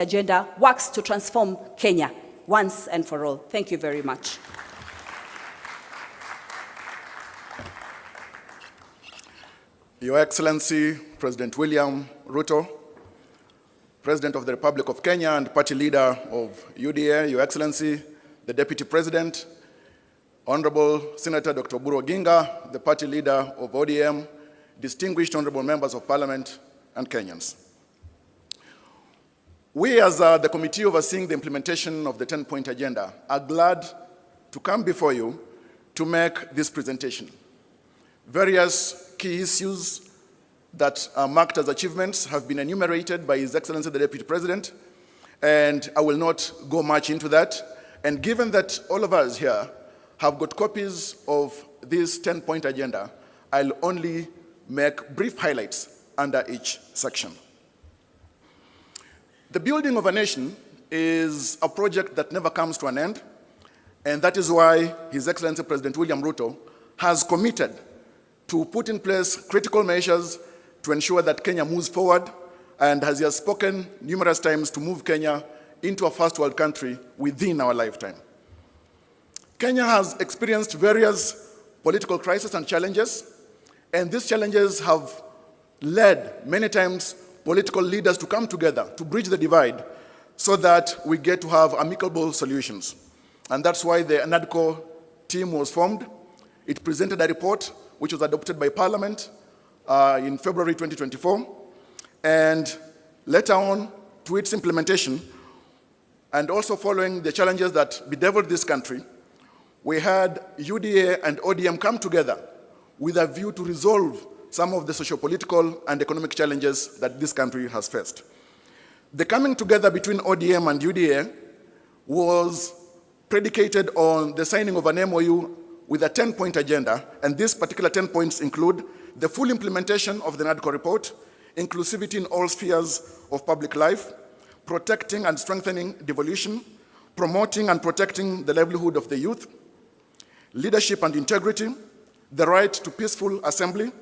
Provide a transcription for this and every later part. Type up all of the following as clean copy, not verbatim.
agenda works to transform Kenya once and for all. Thank you very much. Your Excellency, President William Ruto, President of the Republic of Kenya and Party Leader of UDA, Your Excellency, the Deputy President, Honorable Senator Dr. Oburu Oginga, the Party Leader of ODM, distinguished Honorable Members of Parliament, and Kenyans. We, as the committee overseeing the implementation of the 10-point agenda, are glad to come before you to make this presentation. Various key issues that are marked as achievements have been enumerated by His Excellency the Deputy President, and I will not go much into that. And given that all of us here have got copies of this 10-point agenda, I'll only make brief highlights under each section. The building of a nation is a project that never comes to an end, and that is why His Excellency President William Ruto has committed to put in place critical measures to ensure that Kenya moves forward, and as he has spoken numerous times, to move Kenya into a first world country within our lifetime. Kenya has experienced various political crises and challenges, and these challenges have led many times political leaders to come together to bridge the divide so that we get to have amicable solutions. And that's why the NADCO team was formed. It presented a report which was adopted by Parliament in February 2024. And later on, to its implementation, and also following the challenges that bedeviled this country, we had UDA and ODM come together with a view to resolve some of the socio-political and economic challenges that this country has faced. The coming together between ODM and UDA was predicated on the signing of an MOU with a 10-point agenda, and these particular 10 points include the full implementation of the NADCO report, inclusivity in all spheres of public life, protecting and strengthening devolution, promoting and protecting the livelihood of the youth, leadership and integrity, the right to peaceful assembly,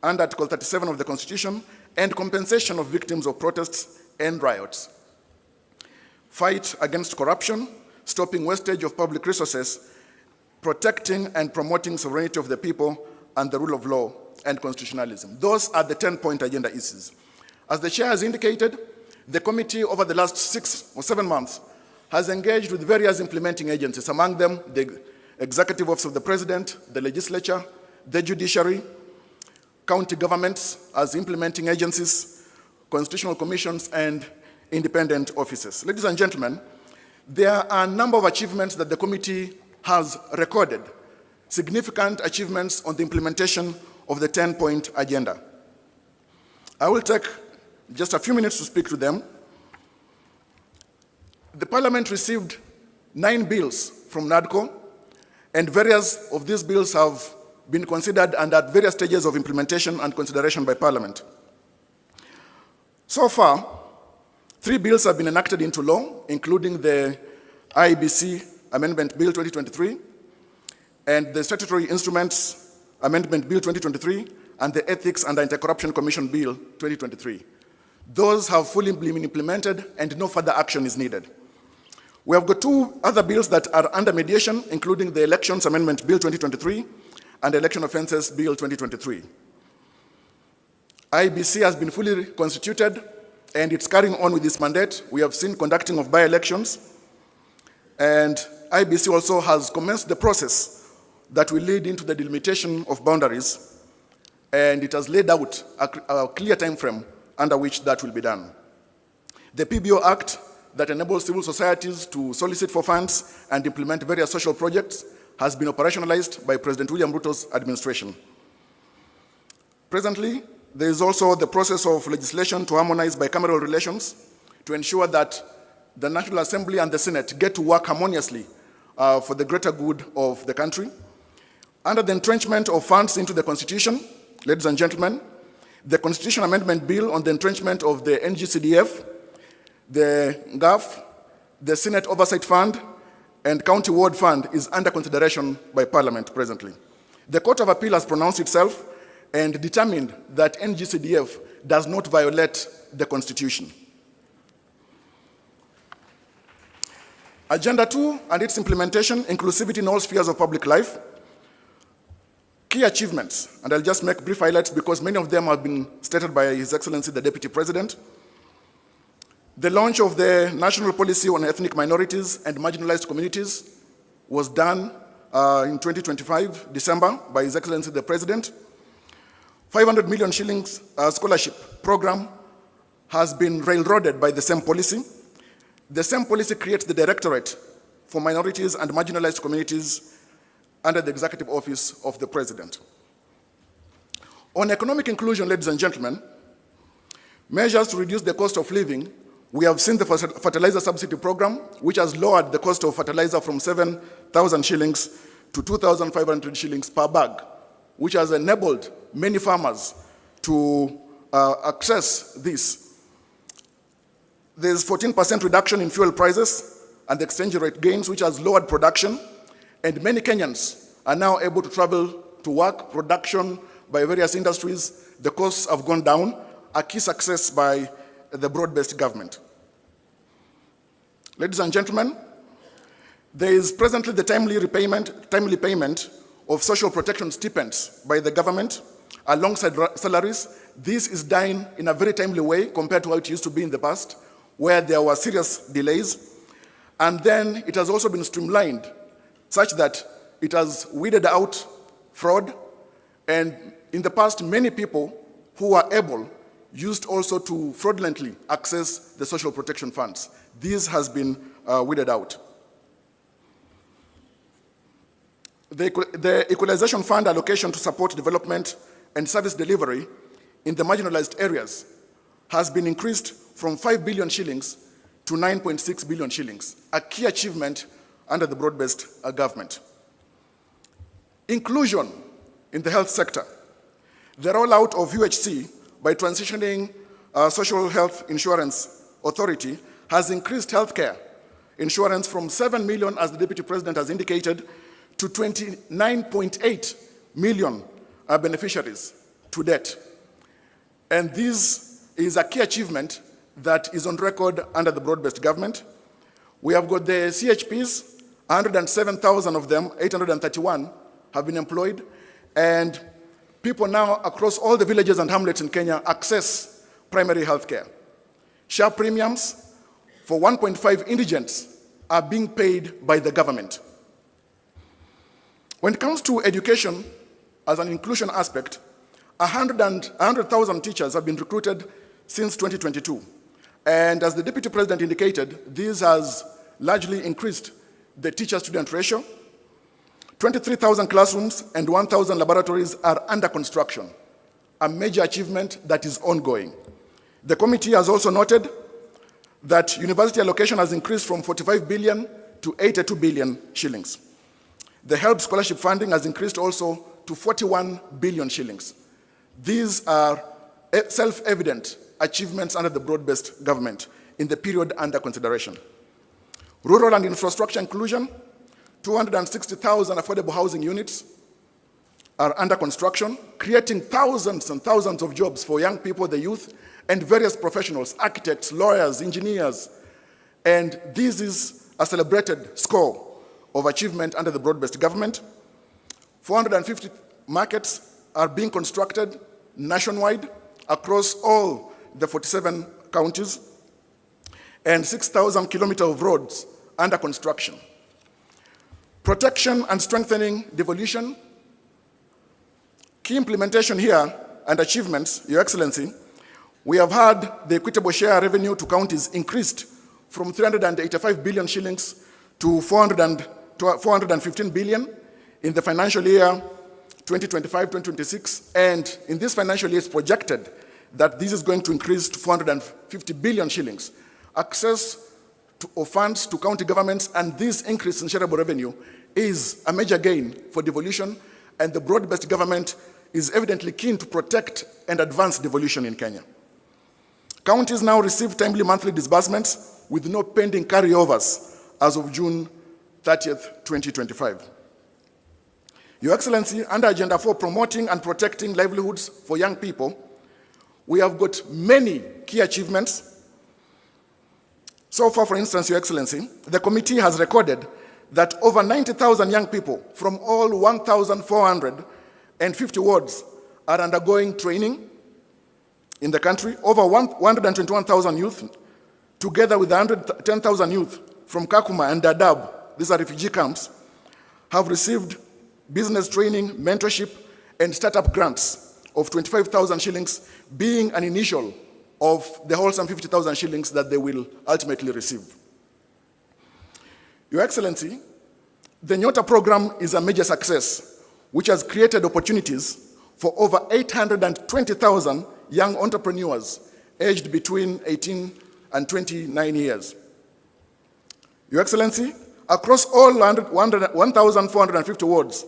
and Article 37 of the Constitution, and compensation of victims of protests and riots. Fight against corruption, stopping wastage of public resources, protecting and promoting sovereignty of the people and the rule of law and constitutionalism. Those are the 10-point agenda issues. As the chair has indicated, the committee over the last 6 or 7 months has engaged with various implementing agencies, among them the Executive Office of the President, the Legislature, the Judiciary, county governments as implementing agencies, constitutional commissions, and independent offices. Ladies and gentlemen, there are a number of achievements that the committee has recorded, significant achievements on the implementation of the 10-point agenda. I will take just a few minutes to speak to them. The Parliament received 9 bills from NADCO, and various of these bills have been considered and at various stages of implementation and consideration by Parliament. So far, 3 bills have been enacted into law, including the IBC Amendment Bill 2023, and the Statutory Instruments Amendment Bill 2023, and the Ethics and Anti-Corruption Commission Bill 2023. Those have fully been implemented and no further action is needed. We have got 2 other bills that are under mediation, including the Elections Amendment Bill 2023 and Election Offences Bill 2023. IBC has been fully constituted and it's carrying on with its mandate. We have seen conducting of by-elections, and IBC also has commenced the process that will lead into the delimitation of boundaries, and it has laid out a clear time frame under which that will be done. The PBO Act that enables civil societies to solicit for funds and implement various social projects has been operationalized by President William Ruto's administration. Presently, there is also the process of legislation to harmonize bicameral relations to ensure that the National Assembly and the Senate get to work harmoniously for the greater good of the country. Under the entrenchment of funds into the Constitution, ladies and gentlemen, the Constitution Amendment Bill on the entrenchment of the NGCDF, the GAF, the Senate Oversight Fund, and County Ward Fund is under consideration by Parliament presently. The Court of Appeal has pronounced itself and determined that NGCDF does not violate the Constitution. Agenda 2 and its implementation, inclusivity in all spheres of public life. Key achievements, and I'll just make brief highlights because many of them have been stated by His Excellency the Deputy President. The launch of the National Policy on Ethnic Minorities and Marginalized Communities was done in 2025, December, by His Excellency the President. 500 million shillings scholarship program has been railroaded by the same policy. The same policy creates the Directorate for Minorities and Marginalized Communities under the Executive Office of the President. On economic inclusion, ladies and gentlemen, measures to reduce the cost of living, we have seen the fertilizer subsidy program, which has lowered the cost of fertilizer from 7,000 shillings to 2,500 shillings per bag, which has enabled many farmers to access this. There's 14% reduction in fuel prices and exchange rate gains, which has lowered production, and many Kenyans are now able to travel to work, production by various industries. The costs have gone down, a key success by the broad-based government. Ladies and gentlemen, there is presently the timely payment of social protection stipends by the government alongside salaries. This is done in a very timely way compared to how it used to be in the past, where there were serious delays. And then it has also been streamlined such that it has weeded out fraud. And in the past, many people who are able used also to fraudulently access the social protection funds. This has been weeded out. The Equalization Fund allocation to support development and service delivery in the marginalized areas has been increased from 5 billion shillings to 9.6 billion shillings, a key achievement under the broad-based government. Inclusion in the health sector. The rollout of UHC by transitioning Social Health Insurance Authority has increased healthcare insurance from 7 million, as the Deputy President has indicated, to 29.8 million beneficiaries to date. And this is a key achievement that is on record under the broad-based government. We have got the CHPs, 107,000 of them, 831 have been employed, and people now across all the villages and hamlets in Kenya access primary health care. Share premiums for 1.5 indigents are being paid by the government. When it comes to education as an inclusion aspect, 100,000 teachers have been recruited since 2022. And as the Deputy President indicated, this has largely increased the teacher-student ratio. 23,000 classrooms and 1,000 laboratories are under construction, a major achievement that is ongoing. The committee has also noted that university allocation has increased from 45 billion to 82 billion shillings. The HELP scholarship funding has increased also to 41 billion shillings. These are self-evident achievements under the broad-based government in the period under consideration. Rural and infrastructure inclusion, 260,000 affordable housing units are under construction, creating thousands and thousands of jobs for young people, the youth, and various professionals, architects, lawyers, engineers. And this is a celebrated score of achievement under the broad-based government. 450 markets are being constructed nationwide across all the 47 counties, and 6,000 kilometers of roads under construction. Protection and strengthening devolution. Key implementation here and achievements, Your Excellency, we have had the equitable share revenue to counties increased from 385 billion shillings to 415 billion in the financial year 2025-2026, and in this financial year it's projected that this is going to increase to 450 billion shillings. Access of funds to county governments, and this increase in shareable revenue is a major gain for devolution, and the broad-based government is evidently keen to protect and advance devolution in Kenya. Counties now receive timely monthly disbursements with no pending carryovers as of June 30th, 2025. Your Excellency, under Agenda 4, promoting and protecting livelihoods for young people, we have got many key achievements. So far, for instance, Your Excellency, the committee has recorded that over 90,000 young people from all 1,450 wards are undergoing training in the country. Over 121,000 youth, together with 110,000 youth from Kakuma and Dadaab, these are refugee camps, have received business training, mentorship, and startup grants of 25,000 shillings, being an initial of the wholesome 50,000 shillings that they will ultimately receive. Your Excellency, the Nyota program is a major success, which has created opportunities for over 820,000 young entrepreneurs aged between 18 and 29 years. Your Excellency, across all 1,450 wards,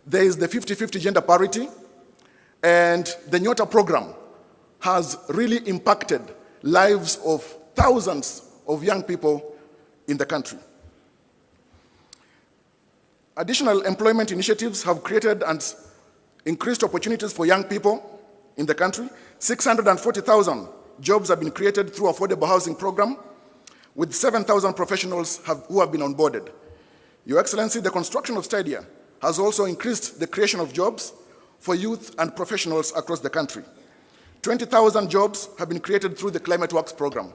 there is the 50-50 gender parity, and the Nyota program has really impacted lives of thousands of young people in the country. Additional employment initiatives have created and increased opportunities for young people in the country. 640,000 jobs have been created through affordable housing program, with 7,000 professionals who have been onboarded. Your Excellency, the construction of stadia has also increased the creation of jobs for youth and professionals across the country. 20,000 jobs have been created through the Climate Works program.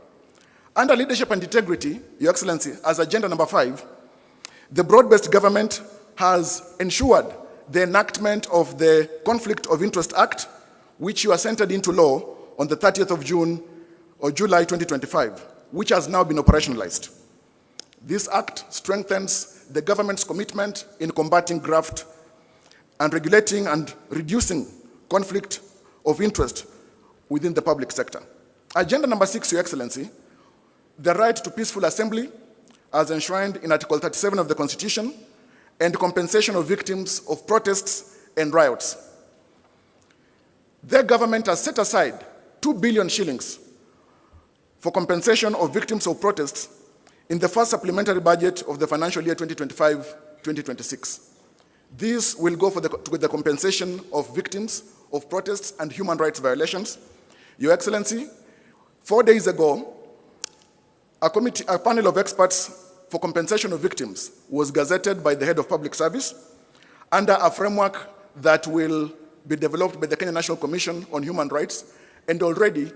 Under leadership and integrity, Your Excellency, as agenda number 5, the broad-based government has ensured the enactment of the Conflict of Interest Act, which you assented into law on the 30th of June or July 2025, which has now been operationalized. This act strengthens the government's commitment in combating graft and regulating and reducing conflict of interest within the public sector. Agenda number 6, Your Excellency, the right to peaceful assembly as enshrined in Article 37 of the Constitution, and compensation of victims of protests and riots. The government has set aside 2 billion shillings for compensation of victims of protests in the first supplementary budget of the financial year 2025-2026. This will go to the compensation of victims of protests and human rights violations. Your Excellency, 4 days ago, a panel of experts for compensation of victims was gazetted by the head of public service under a framework that will be developed by the Kenya National Commission on Human Rights, and already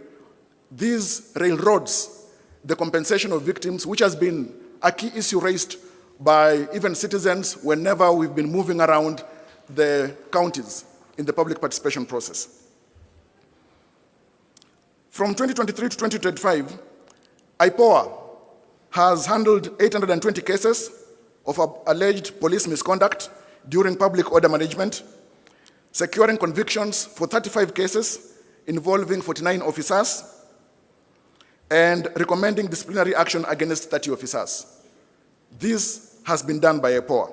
these railroads the compensation of victims, which has been a key issue raised by even citizens whenever we've been moving around the counties in the public participation process. From 2023 to 2025, IPOA has handled 820 cases of alleged police misconduct during public order management, securing convictions for 35 cases involving 49 officers, and recommending disciplinary action against 30 officers. This has been done by IPOA.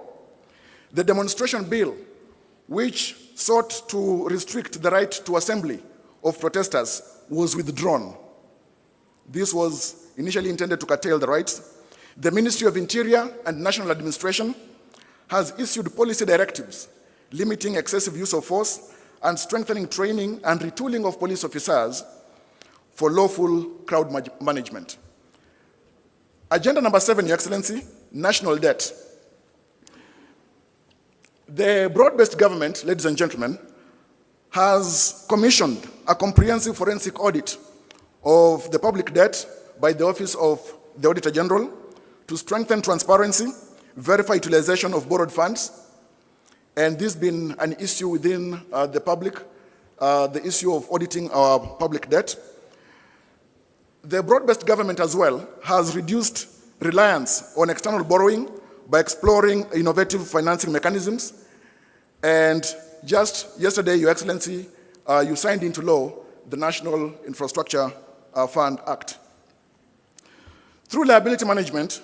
The demonstration bill, which sought to restrict the right to assembly of protesters, was withdrawn. This was initially intended to curtail the rights. The Ministry of Interior and National Administration has issued policy directives limiting excessive use of force and strengthening training and retooling of police officers for lawful crowd management. Agenda number 7, Your Excellency, national debt. The broad-based government, ladies and gentlemen, has commissioned a comprehensive forensic audit of the public debt by the Office of the Auditor General to strengthen transparency, verify utilization of borrowed funds, and this been an issue within the public, the issue of auditing our public debt. The broad-based government as well has reduced reliance on external borrowing by exploring innovative financing mechanisms. And just yesterday, Your Excellency, you signed into law the National Infrastructure Fund Act. Through liability management,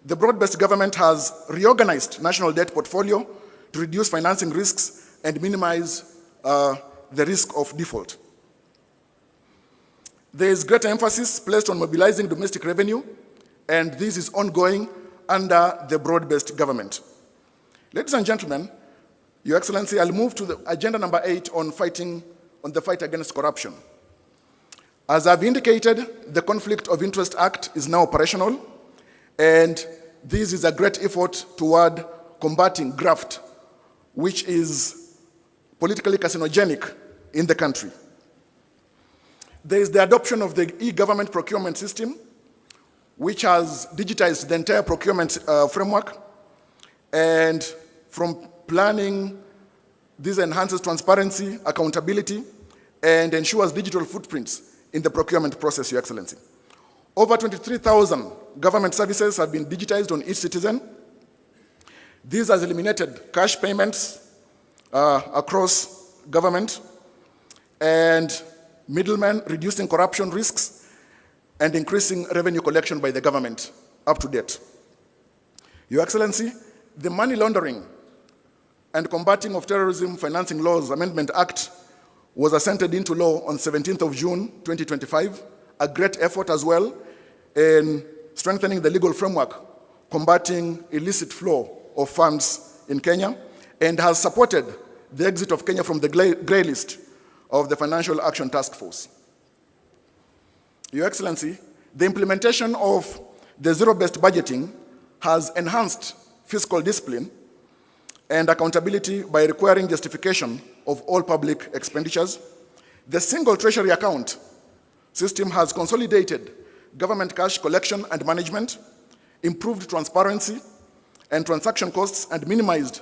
the broad-based government has reorganized national debt portfolio to reduce financing risks and minimize the risk of default. There is greater emphasis placed on mobilizing domestic revenue, and this is ongoing under the broad-based government. Ladies and gentlemen, Your Excellency, I'll move to the agenda number 8 on the fight against corruption. As I've indicated, the Conflict of Interest Act is now operational, and this is a great effort toward combating graft, which is politically carcinogenic in the country. There is the adoption of the e-government procurement system, which has digitized the entire procurement framework, and from planning, this enhances transparency, accountability, and ensures digital footprints in the procurement process, Your Excellency. Over 23,000 government services have been digitized on each citizen. This has eliminated cash payments across government and middlemen, reducing corruption risks and increasing revenue collection by the government up to date. Your Excellency, the Money Laundering and Combating of Terrorism Financing Laws Amendment Act was assented into law on 17th of June 2025, a great effort as well in strengthening the legal framework, combating illicit flow of funds in Kenya, and has supported the exit of Kenya from the grey list of the Financial Action Task Force. Your Excellency, the implementation of the zero-based budgeting has enhanced fiscal discipline and accountability by requiring justification of all public expenditures. The single treasury account system has consolidated government cash collection and management, improved transparency and transaction costs, and minimized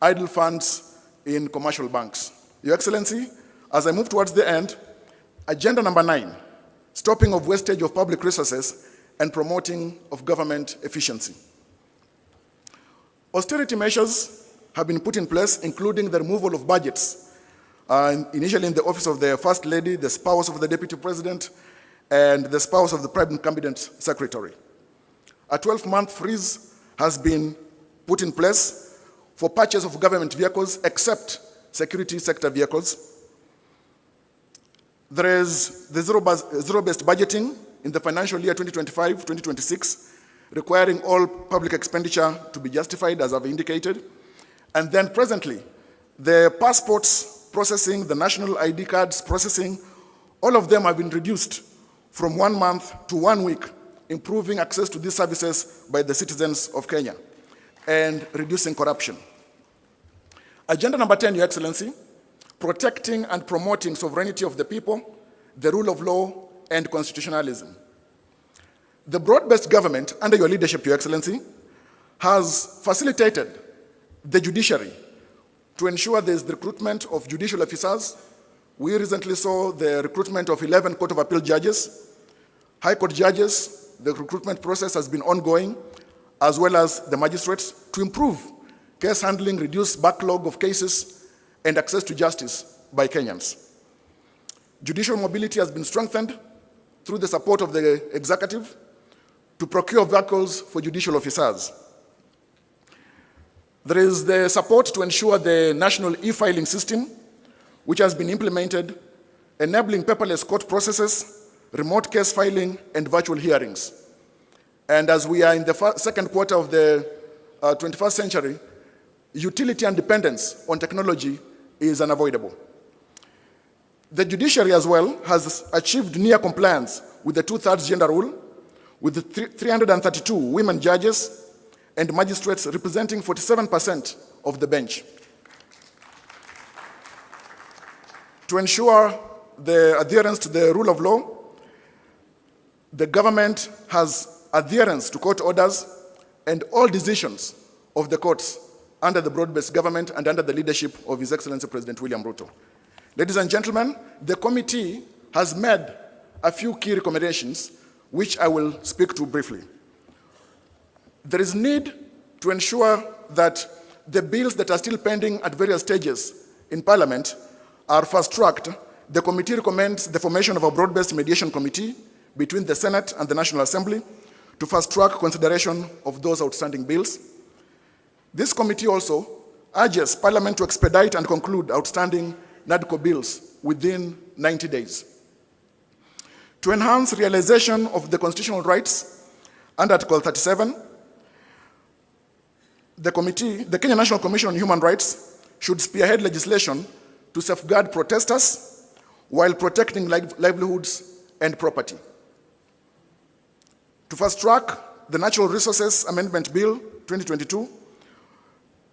idle funds in commercial banks. Your Excellency, as I move towards the end, agenda number 9, stopping of wastage of public resources and promoting of government efficiency. Austerity measures have been put in place, including the removal of budgets, initially in the office of the First Lady, the spouse of the Deputy President, and the spouse of the Prime Cabinet Secretary. A 12-month freeze has been put in place for purchase of government vehicles, except security sector vehicles. There is the zero-based budgeting in the financial year 2025-2026, requiring all public expenditure to be justified, as I've indicated. And then presently, the passports processing, the national ID cards processing, all of them have been reduced from 1 month to 1 week, improving access to these services by the citizens of Kenya and reducing corruption. Agenda number 10, Your Excellency, protecting and promoting sovereignty of the people, the rule of law, and constitutionalism. The broad-based government, under your leadership, Your Excellency, has facilitated the judiciary to ensure there is the recruitment of judicial officers. We recently saw the recruitment of 11 Court of Appeal judges, High Court judges. The recruitment process has been ongoing, as well as the magistrates, to improve case handling, reduce backlog of cases, and access to justice by Kenyans. Judicial mobility has been strengthened through the support of the executive to procure vehicles for judicial officers. There is the support to ensure the national e-filing system, which has been implemented, enabling paperless court processes, remote case filing, and virtual hearings. And as we are in the second quarter of the 21st century, utility and dependence on technology is unavoidable. The judiciary as well has achieved near compliance with the 2/3 gender rule, with the 332 women judges and magistrates representing 47% of the bench. To ensure the adherence to the rule of law, the government has adherence to court orders and all decisions of the courts under the broad-based government and under the leadership of His Excellency President William Ruto. Ladies and gentlemen, the committee has made a few key recommendations, which I will speak to briefly. There is need to ensure that the bills that are still pending at various stages in Parliament are fast-tracked. The committee recommends the formation of a broad-based mediation committee between the Senate and the National Assembly to fast-track consideration of those outstanding bills. This committee also urges Parliament to expedite and conclude outstanding NADCO bills within 90 days. To enhance realization of the constitutional rights under Article 37, the Kenya National Commission on Human Rights should spearhead legislation to safeguard protesters while protecting livelihoods and property. To fast-track the Natural Resources Amendment Bill 2022,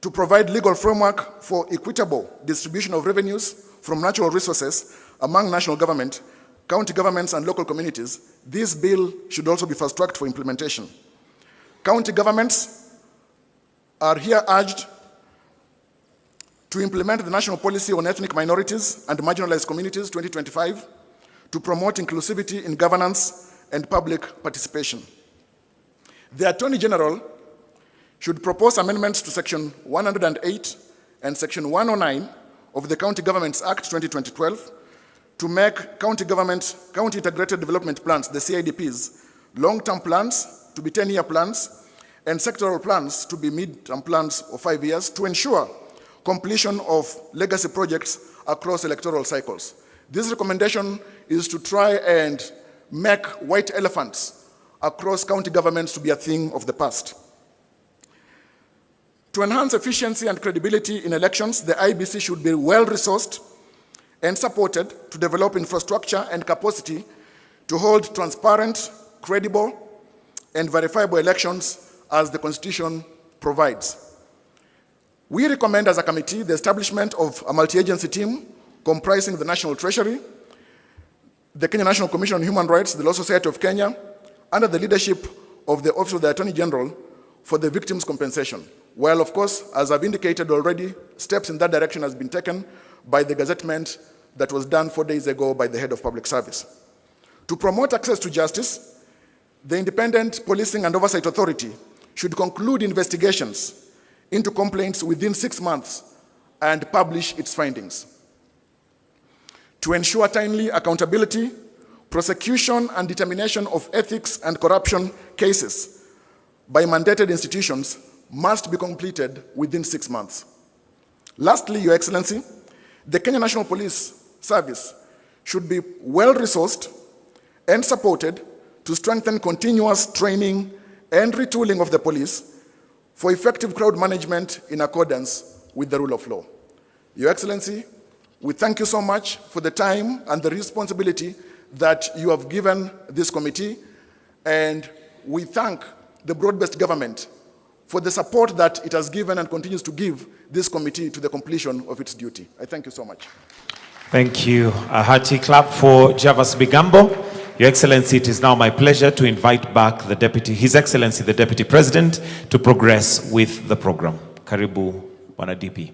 to provide legal framework for equitable distribution of revenues from natural resources among national government, county governments, and local communities, this bill should also be fast-tracked for implementation. County governments are here urged to implement the National Policy on Ethnic Minorities and Marginalized Communities 2025 to promote inclusivity in governance and public participation. The Attorney General should propose amendments to Section 108 and Section 109 of the County Governments Act 2012 to make county integrated development plans, the CIDPs, long-term plans to be 10-year plans, and sectoral plans to be mid-term plans of 5 years to ensure completion of legacy projects across electoral cycles. This recommendation is to try and make white elephants across county governments to be a thing of the past. To enhance efficiency and credibility in elections, the IBC should be well-resourced and supported to develop infrastructure and capacity to hold transparent, credible, and verifiable elections as the Constitution provides. We recommend as a committee the establishment of a multi-agency team comprising the National Treasury, the Kenya National Commission on Human Rights, the Law Society of Kenya, under the leadership of the Office of the Attorney General for the victims' compensation. While, of course, as I've indicated already, steps in that direction has been taken by the gazettement that was done 4 days ago by the head of public service. To promote access to justice, the Independent Policing and Oversight Authority should conclude investigations into complaints within 6 months and publish its findings. To ensure timely accountability, prosecution and determination of ethics and corruption cases by mandated institutions must be completed within 6 months. Lastly, Your Excellency, the Kenya National Police Service should be well-resourced and supported to strengthen continuous training and retooling of the police for effective crowd management in accordance with the rule of law. Your Excellency, we thank you so much for the time and the responsibility that you have given this committee, and we thank the broad-based government for the support that it has given and continues to give this committee to the completion of its duty. I thank you so much. Thank you. A hearty clap for Javas Bigambo. Your Excellency, it is now my pleasure to invite back His Excellency, the Deputy President, to progress with the program. Karibu, Bwana DP.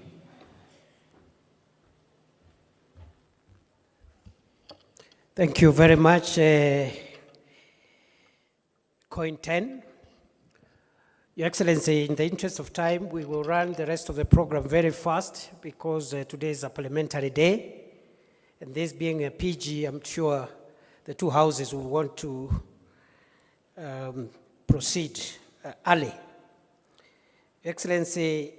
Thank you very much, Coin 10. Your Excellency, in the interest of time, we will run the rest of the program very fast because today is a parliamentary day. And this being a PG, I'm sure the two houses will want to proceed early. Your Excellency,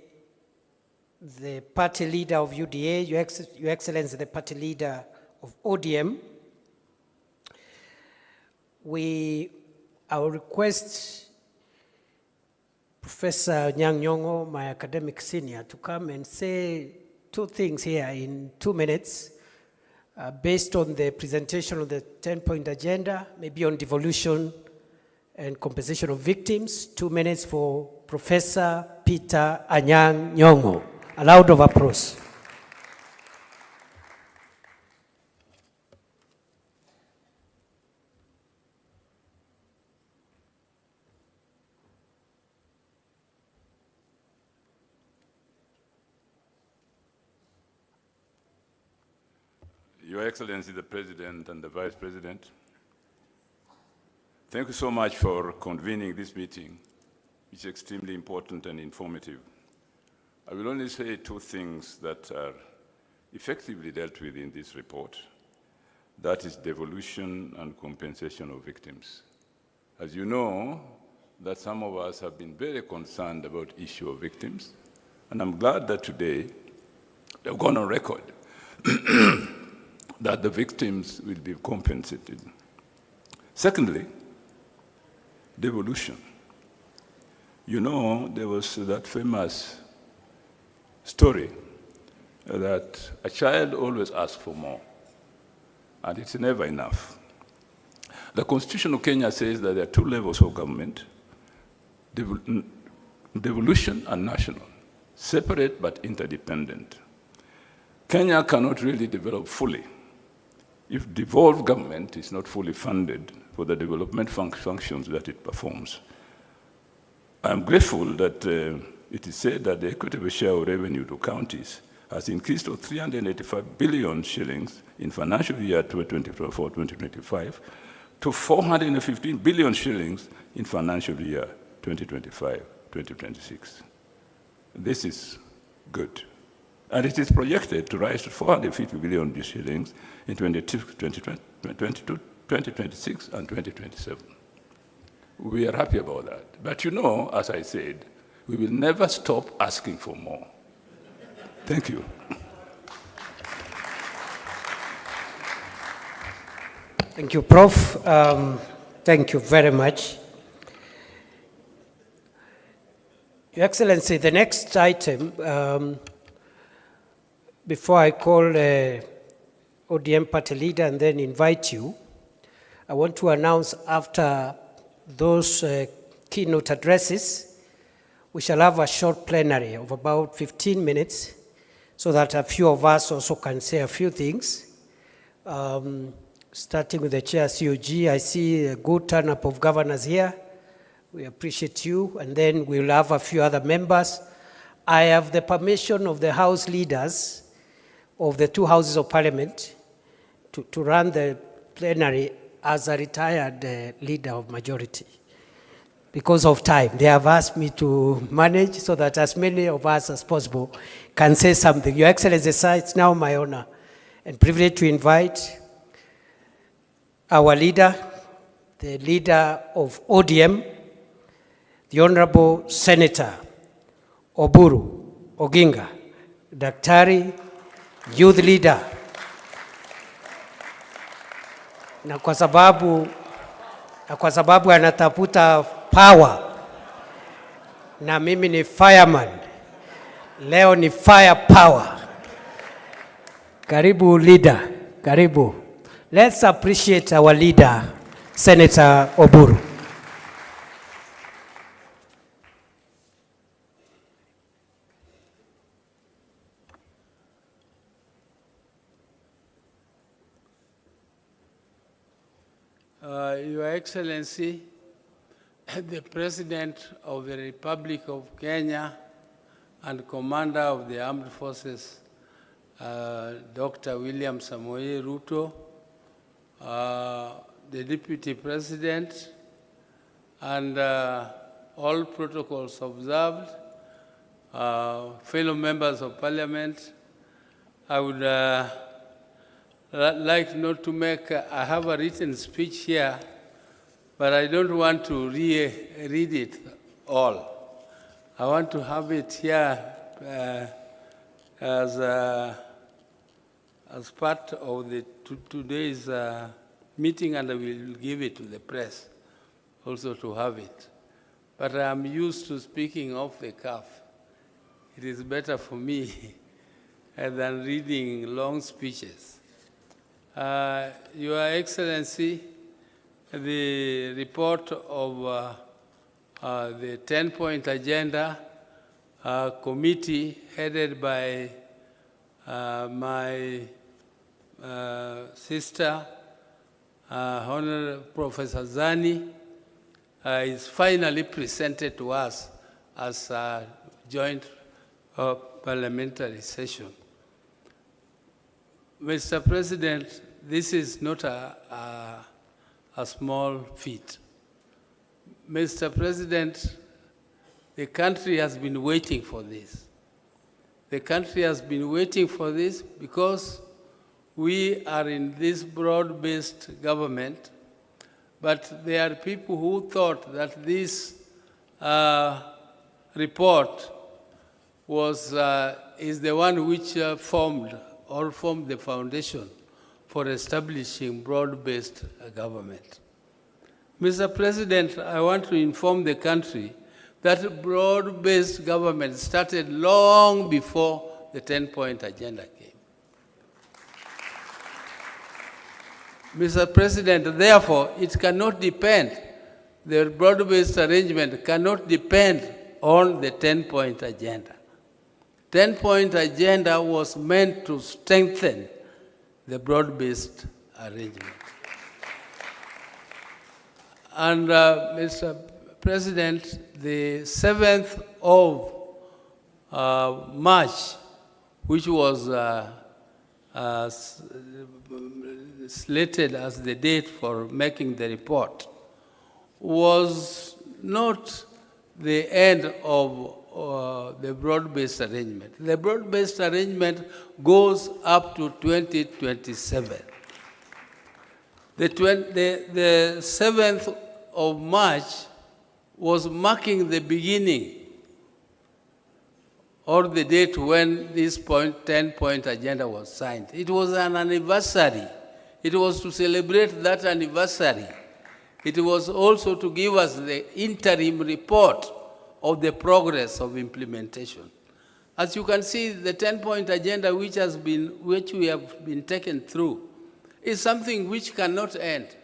the party leader of UDA, Your Excellency, the party leader of ODM, I will request Professor Nyang' Nyong'o, my academic senior, to come and say 2 things here in 2 minutes based on the presentation of the 10-point agenda, maybe on devolution and compensation of victims. 2 minutes for Professor Peter Anyang' Nyong'o. A round of applause. Your Excellency, the President and the Vice President, thank you so much for convening this meeting. It's extremely important and informative. I will only say 2 things that are effectively dealt with in this report. That is devolution and compensation of victims. As you know, that some of us have been very concerned about the issue of victims, and I'm glad that today they've gone on record that the victims will be compensated. Secondly, devolution. You know, there was that famous story that a child always asks for more, and it's never enough. The Constitution of Kenya says that there are two levels of government, devolution and national, separate but interdependent. Kenya cannot really develop fully if devolved government is not fully funded for the development functions that it performs. I'm grateful that it is said that the equitable share of revenue to counties has increased to 385 billion shillings in financial year 2024-2025 to 415 billion shillings in financial year 2025-2026. This is good. And it is projected to rise to 450 billion shillings in 2026 and 2027. We are happy about that. But you know, as I said, we will never stop asking for more. Thank you. Thank you, Prof. Thank you very much. Your Excellency, the next item, before I call ODM party leader and then invite you, I want to announce after those keynote addresses, we shall have a short plenary of about 15 minutes so that a few of us also can say a few things. Starting with the Chair COG, I see a good turn-up of governors here. We appreciate you, and then we'll have a few other members. I have the permission of the House leaders of the two Houses of Parliament to run the plenary as a retired leader of majority. Because of time, they have asked me to manage so that as many of us as possible can say something. Your Excellency, sir, it's now my honor and privilege to invite our leader, the leader of ODM, the Honorable Senator Oburu Oginga, Daktari, youth leader. Na kwa sababu anatafuta power, na mimi ni fireman, leo ni fire power. Karibu leader, karibu. Let's appreciate our leader, Senator Oburu. Your Excellency, the President of the Republic of Kenya and Commander of the Armed Forces, Dr. William Samoei Ruto, the Deputy President, and all protocols observed, fellow members of Parliament, I would like not to make, I have a written speech here, but I don't want to read it all. I want to have it here as part of the today's meeting, and I will give it to the press also to have it. But I'm used to speaking off the cuff. It is better for me than reading long speeches. Your Excellency, the report of the 10-point agenda committee headed by my sister, Honorable Professor Zani, is finally presented to us as a joint parliamentary session. Mr. President, this is not a small feat. Mr. President, the country has been waiting for this. The country has been waiting for this because we are in this broad-based government, but there are people who thought that this report is the one which formed the foundation for establishing broad-based government. Mr. President, I want to inform the country that broad-based government started long before the 10-point agenda came. Mr. President, therefore, it cannot depend, the broad-based arrangement cannot depend on the 10-point agenda. 10-point agenda was meant to strengthen the broad-based arrangement. And Mr. President, the 7th of March, which was slated as the date for making the report, was not the end of the broad-based arrangement. The broad-based arrangement goes up to 2027. The 7th of March was marking the beginning or the date when this 10-point agenda was signed. It was an anniversary. It was to celebrate that anniversary. It was also to give us the interim report of the progress of implementation. As you can see, the 10-point agenda which we have been taken through is something which cannot end.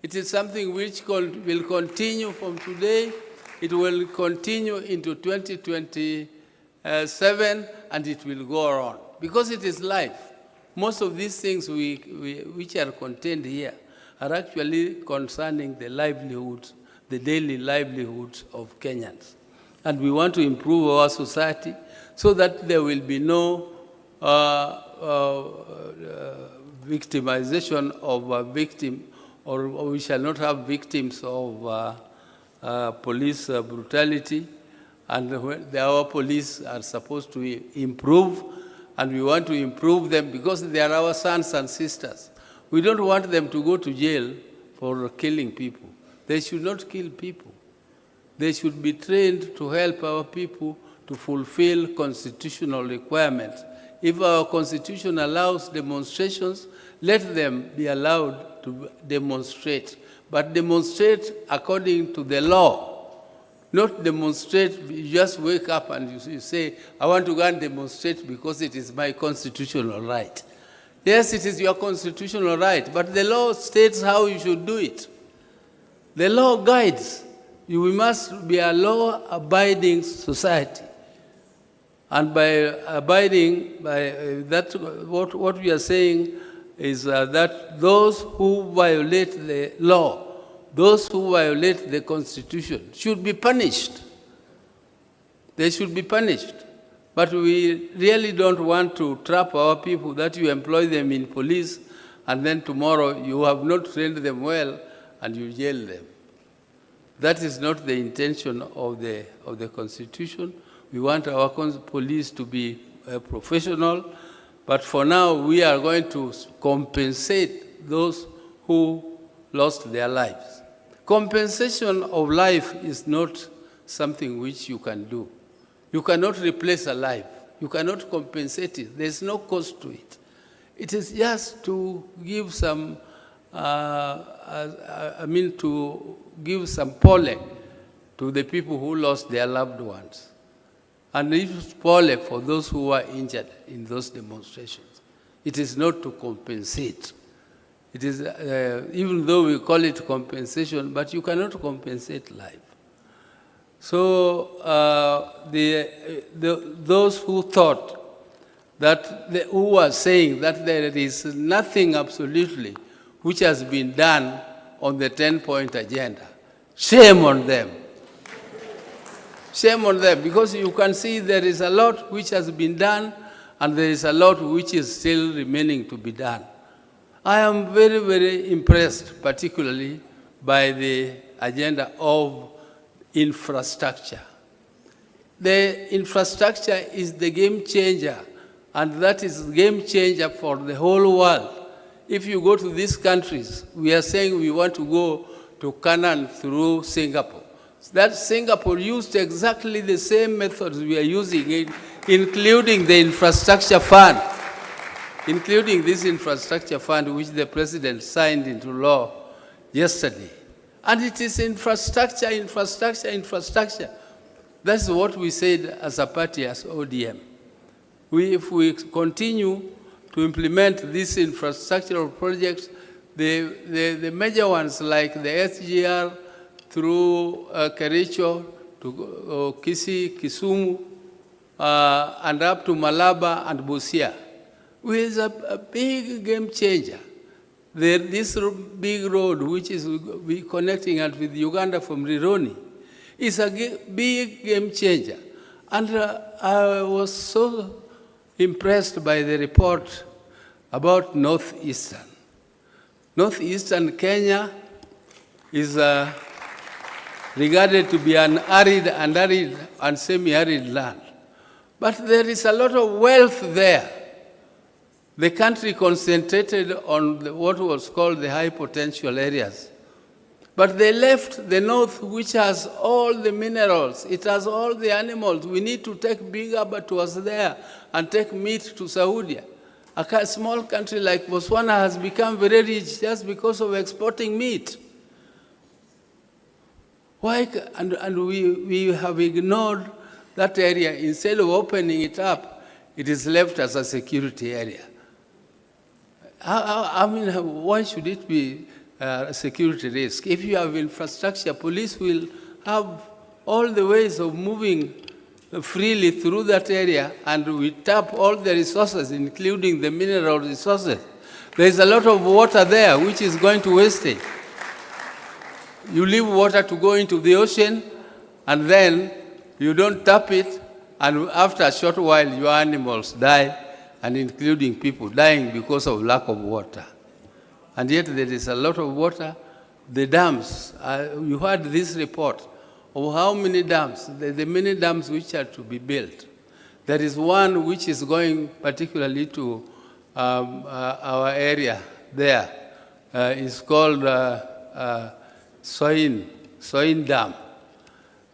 It is something which will continue from today. It will continue into 2027, and it will go on, because it is life. Most of these things which are contained here are actually concerning the livelihoods, the daily livelihoods of Kenyans. And we want to improve our society so that there will be no victimization of a victim, or we shall not have victims of police brutality. And our police are supposed to improve, and we want to improve them because they are our sons and sisters. We don't want them to go to jail for killing people. They should not kill people. They should be trained to help our people to fulfill constitutional requirements. If our constitution allows demonstrations, let them be allowed to demonstrate, but demonstrate according to the law. Not demonstrate, you just wake up and you say, I want to go and demonstrate because it is my constitutional right. Yes, it is your constitutional right, but the law states how you should do it. The law guides. We must be a law-abiding society. And by abiding by that, what we are saying is that those who violate the law, those who violate the Constitution should be punished. They should be punished. But we really don't want to trap our people that you employ them in police and then tomorrow you have not trained them well and you jail them. That is not the intention of the Constitution. We want our police to be professional, but for now we are going to compensate those who lost their lives. Compensation of life is not something which you can do. You cannot replace a life. You cannot compensate it. There's no cost to it. It is just to give some, to give some pole to the people who lost their loved ones. And it's pole for those who were injured in those demonstrations. It is not to compensate. It is, even though we call it compensation, but you cannot compensate life. So those who thought that, who were saying that there is nothing absolutely which has been done on the 10-point agenda, shame on them. Shame on them, because you can see there is a lot which has been done and there is a lot which is still remaining to be done. I am very, very impressed, particularly by the agenda of infrastructure. The infrastructure is the game changer, and that is game changer for the whole world. If you go to these countries, we are saying we want to go to Canaan through Singapore. That Singapore used exactly the same methods we are using, including the infrastructure fund, including this infrastructure fund which the president signed into law yesterday. And it is infrastructure, infrastructure, infrastructure. That's what we said as a party, as ODM. If we continue to implement these infrastructural projects, The major ones like the SGR through Kericho to KICC, Kisumu, and up to Malaba and Busia, which is a big game changer. This big road, which is connecting us with Uganda from Rironi, is a big game changer. And I was so impressed by the report about Northeastern. Northeastern Kenya is regarded to be an arid and semi-arid land. But there is a lot of wealth there. The country concentrated on what was called the high potential areas. But they left the north, which has all the minerals. It has all the animals. We need to take big abattoirs there and take meat to Saudi. A small country like Botswana has become very rich just because of exporting meat. Why? And we have ignored that area. Instead of opening it up, it is left as a security area. I mean, why should it be a security risk? If you have infrastructure, police will have all the ways of moving freely through that area, and we tap all the resources, including the mineral resources. There is a lot of water there, which is going to wastage. You leave water to go into the ocean, and then you don't tap it, and after a short while, your animals die, and including people dying because of lack of water. And yet there is a lot of water. The dams, you heard this report of how many dams, the many dams which are to be built. There is one which is going particularly to our area there. It's called Soin Dam.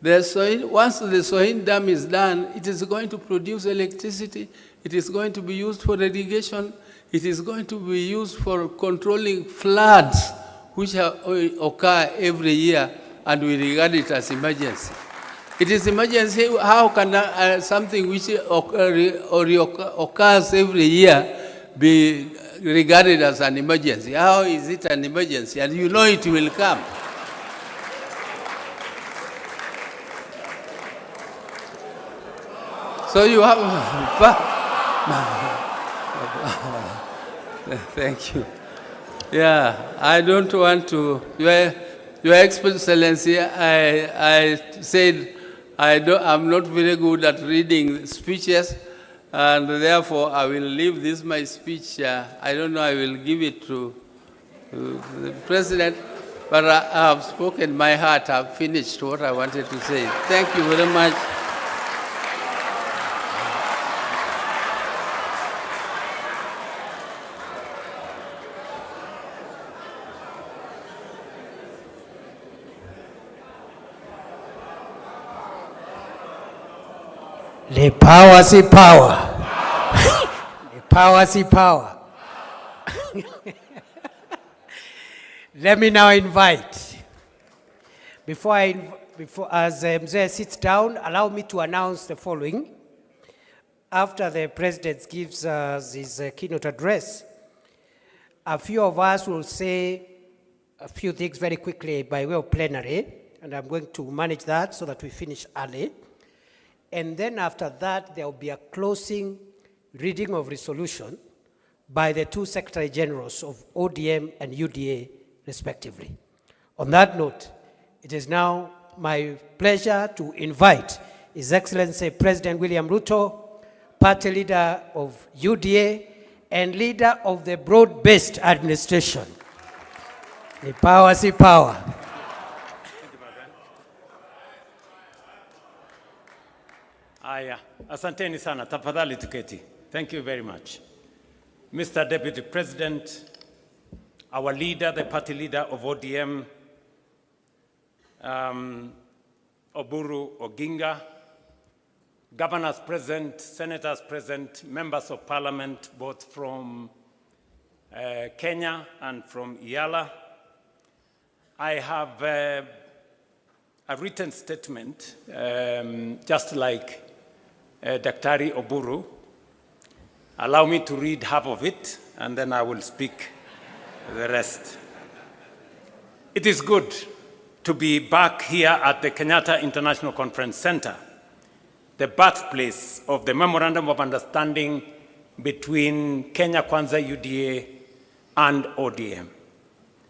Once the Soin Dam is done, it is going to produce electricity. It is going to be used for irrigation. It is going to be used for controlling floods, which occur every year, and we regard it as emergency. It is emergency. How can something which occurs every year be regarded as an emergency? How is it an emergency? And you know it will come. So you have... Thank you. Yeah, I don't want to... Your Excellency, I said I'm not very good at reading speeches, and therefore I will leave this my speech. I don't know, I will give it to the President, but I have spoken my heart. I've finished what I wanted to say. Thank you very much. The power, see power. The power, see power. Let me now invite, as Mzee sits down, allow me to announce the following. After the President gives us his keynote address, a few of us will say a few things very quickly by way of plenary, and I'm going to manage that so that we finish early. And then after that, there will be a closing reading of resolution by the two Secretary Generals of ODM and UDA, respectively. On that note, it is now my pleasure to invite His Excellency President William Ruto, party leader of UDA, and leader of the broad-based administration. The power, see power. Aya, asanteni sana, tafadhali tuketi. Thank you very much. Mr. Deputy President, our leader, the party leader of ODM, Oburu Oginga, governors present, senators present, members of parliament, both from Kenya and from Yala. I have a written statement, just like Daktari Oburu. Allow me to read half of it, and then I will speak the rest. It is good to be back here at the Kenyatta International Conference Center, the birthplace of the Memorandum of Understanding between Kenya Kwanza UDA and ODM.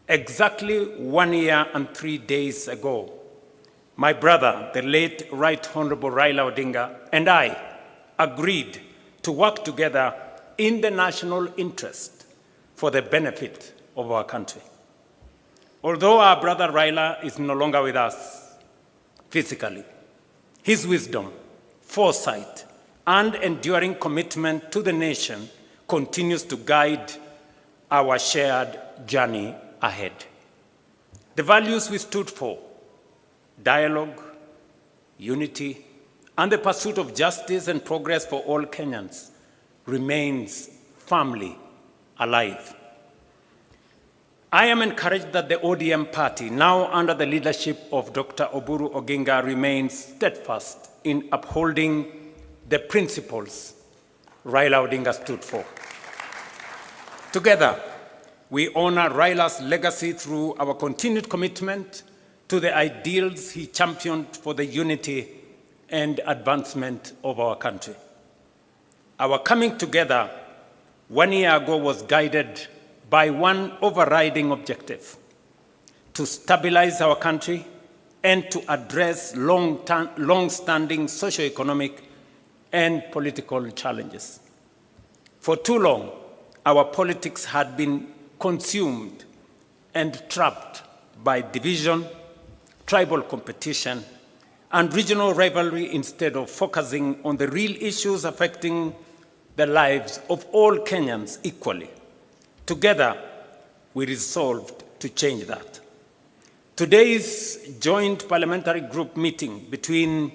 Exactly 1 year and 3 days ago, my brother, the late Right Honorable Raila Odinga, and I agreed to work together in the national interest for the benefit of our country. Although our brother Raila is no longer with us physically, his wisdom, foresight, and enduring commitment to the nation continues to guide our shared journey ahead. The values we stood for, dialogue, unity, and the pursuit of justice and progress for all Kenyans, remains firmly alive. I am encouraged that the ODM party, now under the leadership of Dr. Oburu Oginga, remains steadfast in upholding the principles Raila Odinga stood for. Together, we honor Raila's legacy through our continued commitment to the ideals he championed for the unity and advancement of our country. Our coming together 1 year ago was guided by one overriding objective: to stabilize our country and to address long-standing socio-economic and political challenges. For too long, our politics had been consumed and trapped by division, tribal competition, and regional rivalry instead of focusing on the real issues affecting the lives of all Kenyans equally. Together, we resolved to change that. Today's joint parliamentary group meeting between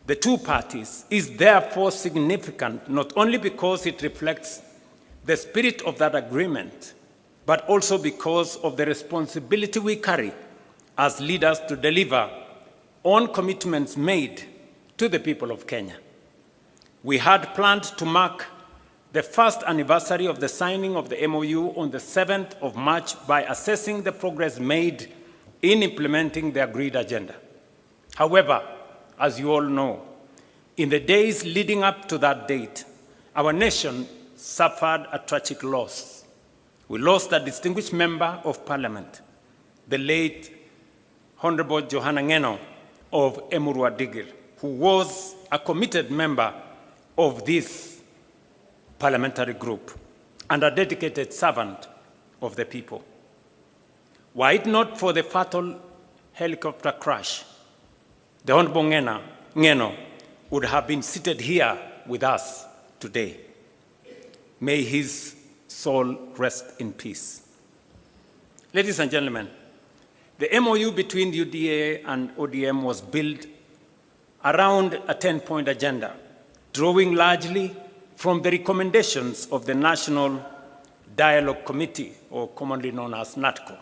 the two parties is therefore significant, not only because it reflects the spirit of that agreement, but also because of the responsibility we carry as leaders to deliver on commitments made to the people of Kenya. We had planned to mark the first anniversary of the signing of the MOU on the 7th of March by assessing the progress made in implementing the agreed agenda. However, as you all know, in the days leading up to that date, our nation suffered a tragic loss. We lost a distinguished member of parliament, the late Honorable Johanna Ngeno of Emurua Digir, who was a committed member of this parliamentary group and a dedicated servant of the people. Were it not for the fatal helicopter crash, the Honorable Ngeno would have been seated here with us today. May his soul rest in peace. Ladies and gentlemen, the MOU between UDA and ODM was built around a 10-point agenda, drawing largely from the recommendations of the National Dialogue Committee, or commonly known as NADCO.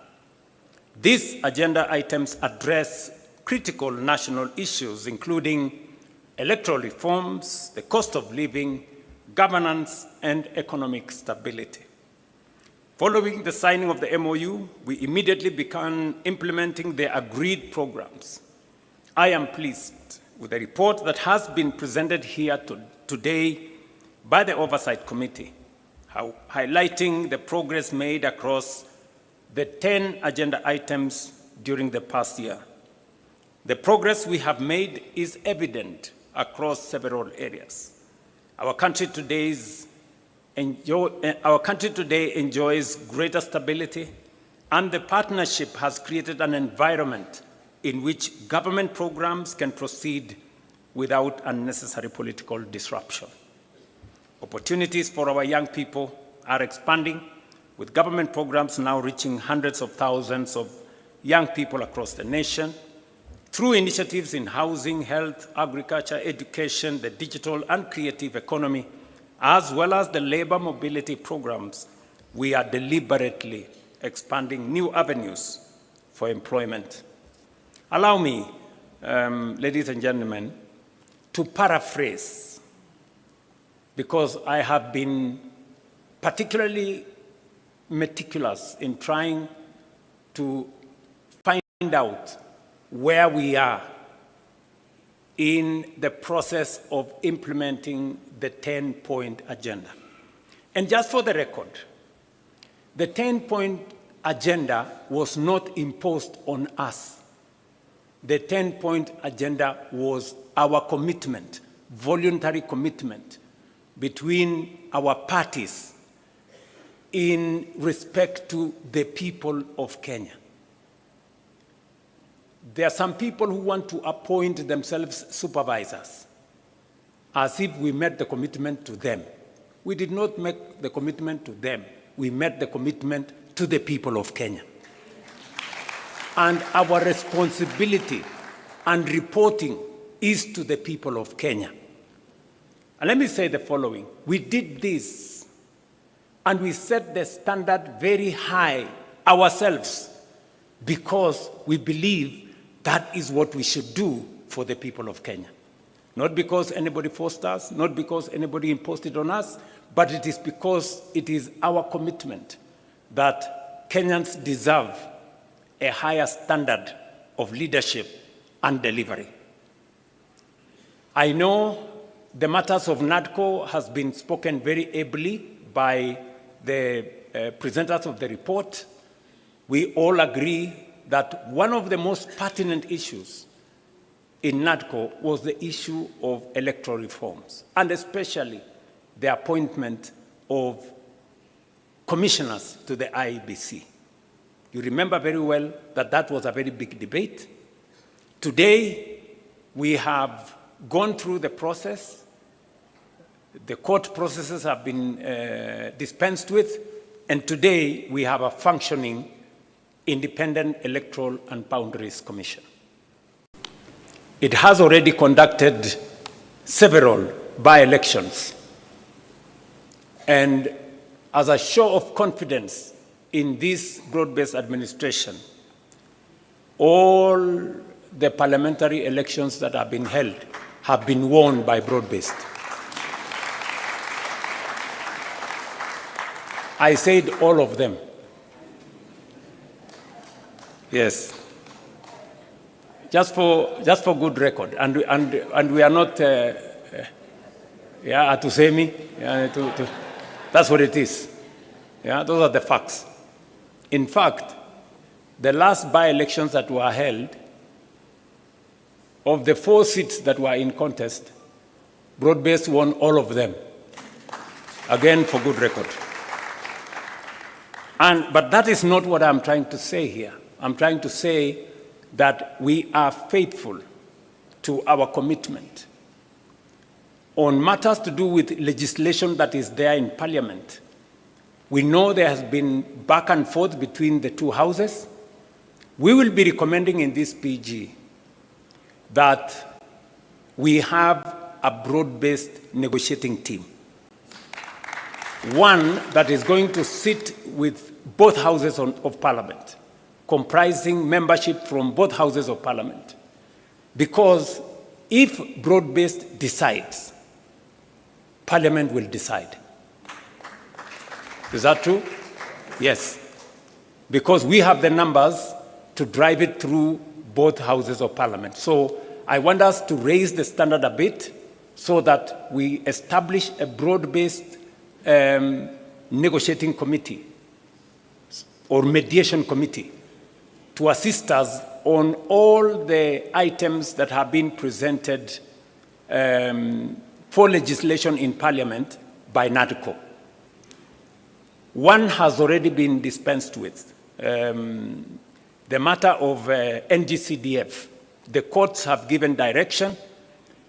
These agenda items address critical national issues, including electoral reforms, the cost of living, governance, and economic stability. Following the signing of the MOU, we immediately began implementing the agreed programs. I am pleased with the report that has been presented here today by the Oversight Committee, highlighting the progress made across the 10 agenda items during the past year. The progress we have made is evident across several areas. Our country today enjoys greater stability, and the partnership has created an environment in which government programs can proceed without unnecessary political disruption. Opportunities for our young people are expanding, with government programs now reaching hundreds of thousands of young people across the nation. Through initiatives in housing, health, agriculture, education, the digital and creative economy, as well as the labor mobility programs, we are deliberately expanding new avenues for employment. Allow me, ladies and gentlemen, to paraphrase, because I have been particularly meticulous in trying to find out where we are in the process of implementing the 10-point agenda. And just for the record, the 10-point agenda was not imposed on us. The 10-point agenda was our commitment, voluntary commitment between our parties in respect to the people of Kenya. There are some people who want to appoint themselves supervisors, as if we met the commitment to them. We did not make the commitment to them. We met the commitment to the people of Kenya. And our responsibility and reporting is to the people of Kenya. And let me say the following. We did this, and we set the standard very high ourselves because we believe that is what we should do for the people of Kenya. Not because anybody forced us, not because anybody imposed it on us, but it is because it is our commitment that Kenyans deserve a higher standard of leadership and delivery. I know the matters of NADCO has been spoken very ably by the presenters of the report. We all agree that one of the most pertinent issues in NADCO was the issue of electoral reforms, and especially the appointment of commissioners to the IEBC. You remember very well that that was a very big debate. Today, we have gone through the process. The court processes have been dispensed with, and today we have a functioning Independent Electoral and Boundaries Commission. It has already conducted several by-elections. And as a show of confidence in this broad-based administration, all the parliamentary elections that have been held have been won by broad-based. I said all of them. Yes. Just for good record, and we are not, Atusemi, that's what it is. Yeah, those are the facts. In fact, the last by-elections that were held, of the 4 seats that were in contest, broad-based won all of them. Again, for good record. But that is not what I'm trying to say here. I'm trying to say that we are faithful to our commitment. On matters to do with legislation that is there in Parliament, we know there has been back and forth between the two houses. We will be recommending in this PG that we have a broad-based negotiating team. One that is going to sit with both houses of Parliament, comprising membership from both houses of Parliament. Because if broad-based decides, Parliament will decide. Is that true? Yes. Because we have the numbers to drive it through both houses of Parliament. So I want us to raise the standard a bit so that we establish a broad-based negotiating committee or mediation committee to assist us on all the items that have been presented for legislation in Parliament by NADCO. One has already been dispensed with. The matter of NGCDF. The courts have given direction,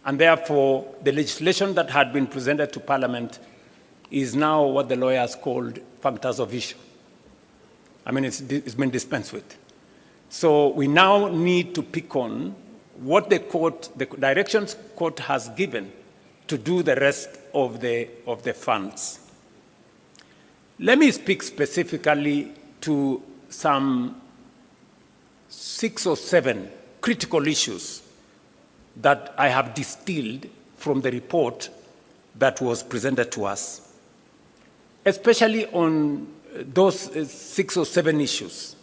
and therefore the legislation that had been presented to Parliament is now what the lawyers called factors of issue. I mean, it's been dispensed with. So we now need to pick on what the directions court has given to do the rest of the funds. Let me speak specifically to some 6 or 7 critical issues that I have distilled from the report that was presented to us, especially on those 6 or 7 issues.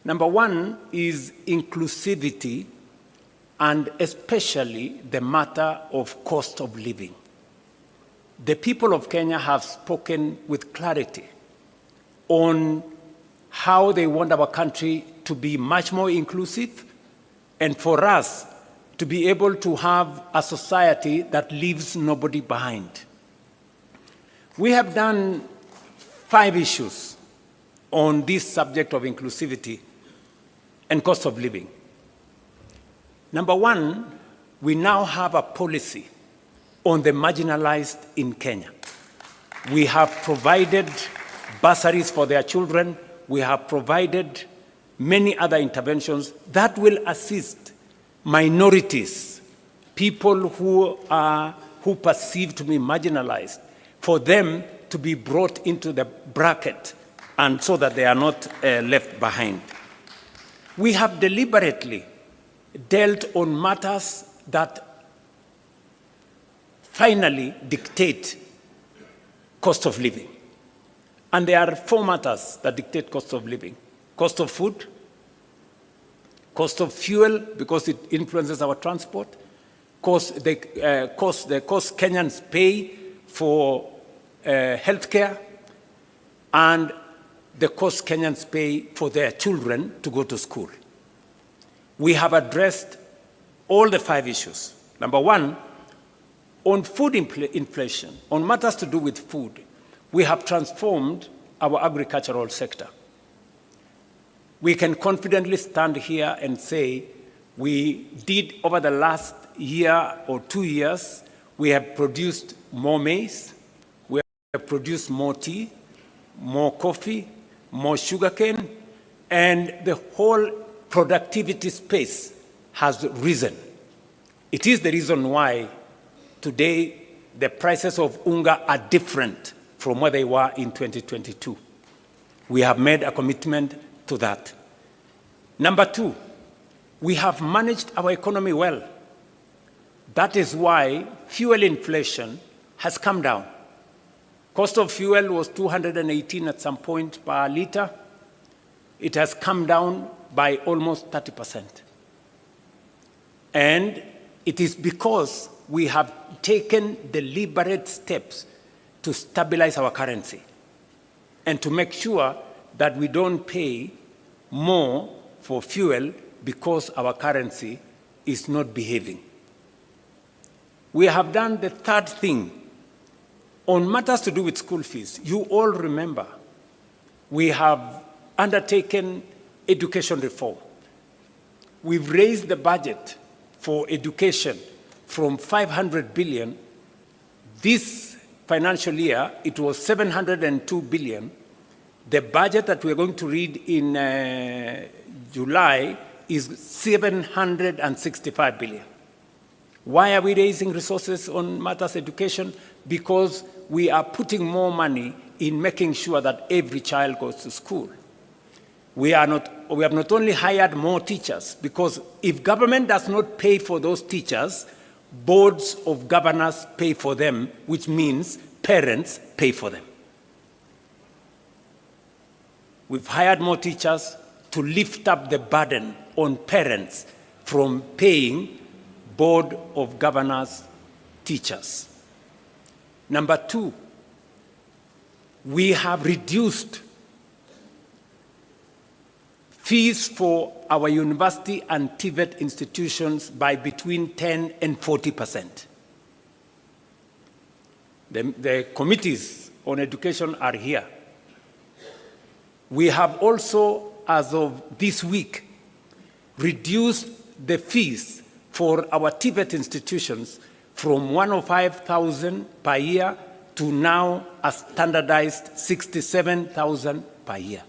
Number one is inclusivity, and especially the matter of cost of living. The people of Kenya have spoken with clarity on how they want our country to be much more inclusive, and for us to be able to have a society that leaves nobody behind. We have done 5 issues on this subject of inclusivity and cost of living. Number one, we now have a policy on the marginalized in Kenya. We have provided bursaries for their children. We have provided many other interventions that will assist minorities, people who are perceived to be marginalized, for them to be brought into the bracket and so that they are not left behind. We have deliberately dealt on matters that finally dictate cost of living. And there are 4 matters that dictate cost of living: cost of food, cost of fuel, because it influences our transport, the cost Kenyans pay for healthcare, and the cost Kenyans pay for their children to go to school. We have addressed all the 5 issues. Number one, on food inflation, on matters to do with food, we have transformed our agricultural sector. We can confidently stand here and say we did, over the last year or 2 years, we have produced more maize, we have produced more tea, more coffee, more sugarcane, and the whole productivity space has risen. It is the reason why today the prices of unga are different from where they were in 2022. We have made a commitment to that. Number two, we have managed our economy well. That is why fuel inflation has come down. Cost of fuel was 218 at some point per liter. It has come down by almost 30%. And it is because we have taken deliberate steps to stabilize our currency and to make sure that we don't pay more for fuel because our currency is not behaving. We have done the third thing on matters to do with school fees. You all remember we have undertaken education reform. We've raised the budget for education from 500 billion. This financial year, it was 702 billion. The budget that we're going to read in July is 765 billion. Why are we raising resources on matters education? Because we are putting more money in making sure that every child goes to school. We have not only hired more teachers, because if government does not pay for those teachers, boards of governors pay for them, which means parents pay for them. We've hired more teachers to lift up the burden on parents from paying board of governors teachers. Number two, we have reduced fees for our university and TVET institutions by between 10 and 40%. The committees on education are here. We have also, as of this week, reduced the fees for our TVET institutions from 105,000 per year to now a standardized 67,000 per year.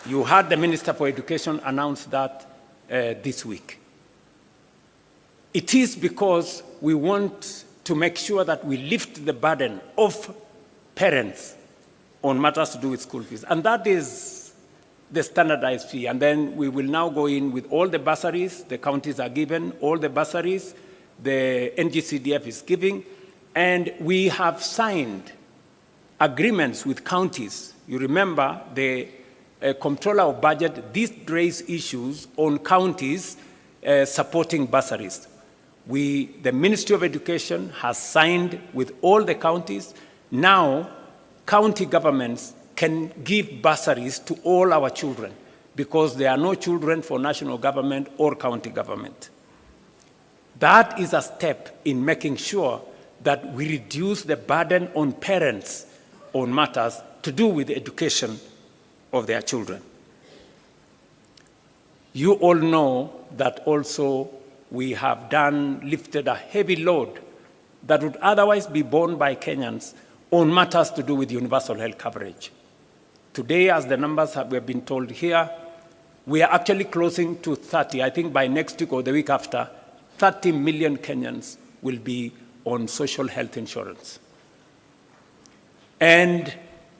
You heard the Minister for Education announce that this week. It is because we want to make sure that we lift the burden of parents on matters to do with school fees. And that is the standardized fee. And then we will now go in with all the bursaries the counties are given, all the bursaries the NGCDF is giving, and we have signed agreements with counties. You remember the Comptroller of Budget did raise issues on counties supporting bursaries. The Ministry of Education has signed with all the counties. Now, county governments can give bursaries to all our children because there are no children for national government or county government. That is a step in making sure that we reduce the burden on parents on matters to do with the education of their children. You all know that also we have lifted a heavy load that would otherwise be borne by Kenyans on matters to do with universal health coverage. Today, as the numbers we have been told here, we are actually closing to 30. I think by next week or the week after, 30 million Kenyans will be on social health insurance. And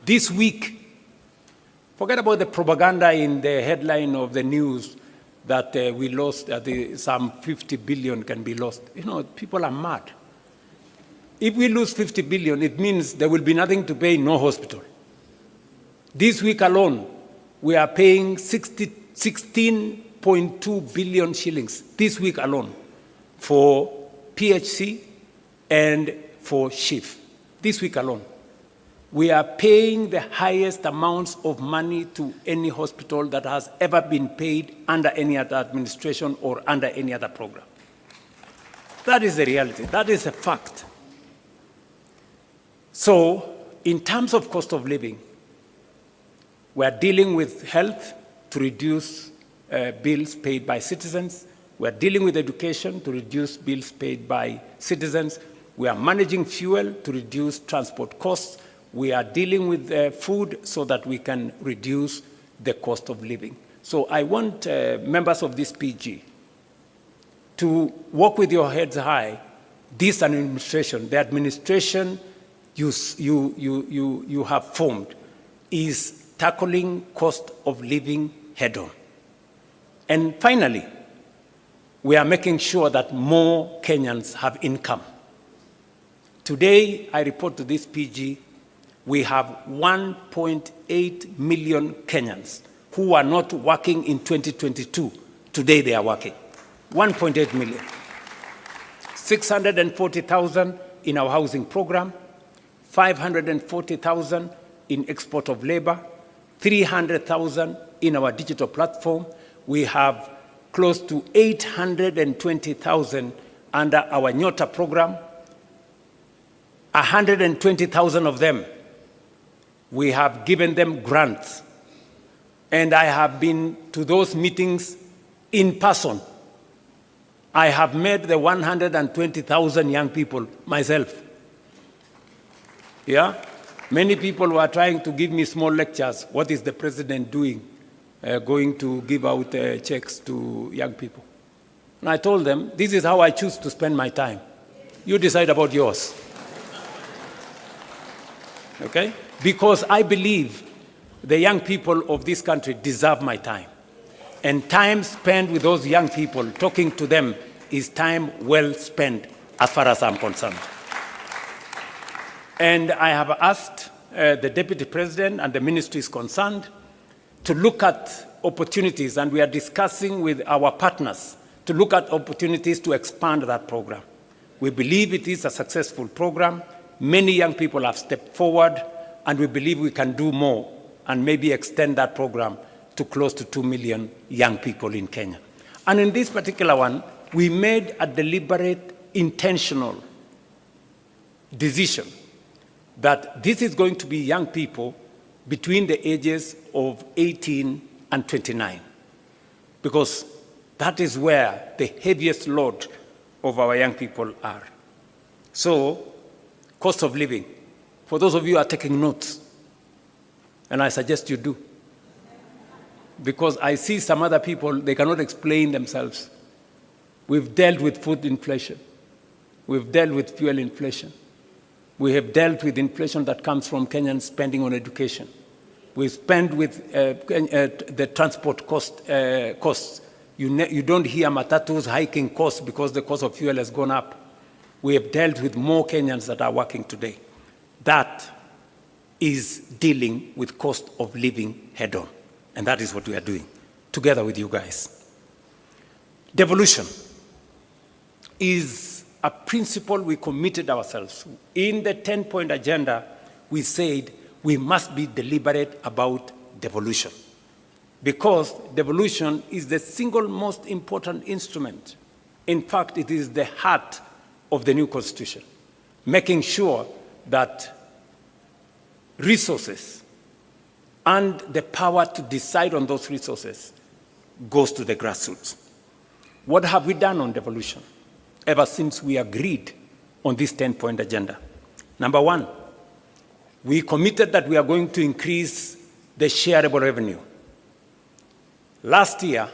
this week, forget about the propaganda in the headline of the news that we lost, some 50 billion can be lost. You know, people are mad. If we lose 50 billion, it means there will be nothing to pay, no hospital. This week alone, we are paying 16.2 billion shillings, this week alone, for PHC and for SHIF, this week alone. We are paying the highest amounts of money to any hospital that has ever been paid under any other administration or under any other program. That is the reality. That is a fact. So, in terms of cost of living, we are dealing with health to reduce bills paid by citizens. We are dealing with education to reduce bills paid by citizens. We are managing fuel to reduce transport costs. We are dealing with food so that we can reduce the cost of living. So I want members of this PG to walk with your heads high. This administration, the administration you have formed, is tackling cost of living head-on. And finally, we are making sure that more Kenyans have income. Today, I report to this PG, we have 1.8 million Kenyans who are not working in 2022. Today they are working. 1.8 million. 640,000 in our housing program, 540,000 in export of labor, 300,000 in our digital platform. We have close to 820,000 under our Nyota program. 120,000 of them, we have given them grants. And I have been to those meetings in person. I have met the 120,000 young people myself. Yeah? Many people were trying to give me small lectures. What is the president doing? Going to give out checks to young people. And I told them, this is how I choose to spend my time. You decide about yours. Okay? Because I believe the young people of this country deserve my time. And time spent with those young people, talking to them, is time well spent as far as I'm concerned. And I have asked the Deputy President and the ministry is concerned to look at opportunities, and we are discussing with our partners to look at opportunities to expand that program. We believe it is a successful program. Many young people have stepped forward, and we believe we can do more and maybe extend that program to close to 2 million young people in Kenya. And in this particular one, we made a deliberate, intentional decision that this is going to be young people between the ages of 18 and 29, because that is where the heaviest load of our young people are. So, cost of living. For those of you who are taking notes, and I suggest you do, because I see some other people, they cannot explain themselves. We've dealt with food inflation. We've dealt with fuel inflation. We have dealt with inflation that comes from Kenyan spending on education. We've spent with the transport costs. You don't hear matatus hiking costs because the cost of fuel has gone up. We have dealt with more Kenyans that are working today. That is dealing with cost of living head-on. And that is what we are doing, together with you guys. Devolution is a principle we committed ourselves. In the 10-point agenda, we said we must be deliberate about devolution, because devolution is the single most important instrument. In fact, it is the heart of the new constitution, making sure that resources and the power to decide on those resources goes to the grassroots. What have we done on devolution ever since we agreed on this 10-point agenda? Number one, we committed that we are going to increase the shareable revenue. Last year,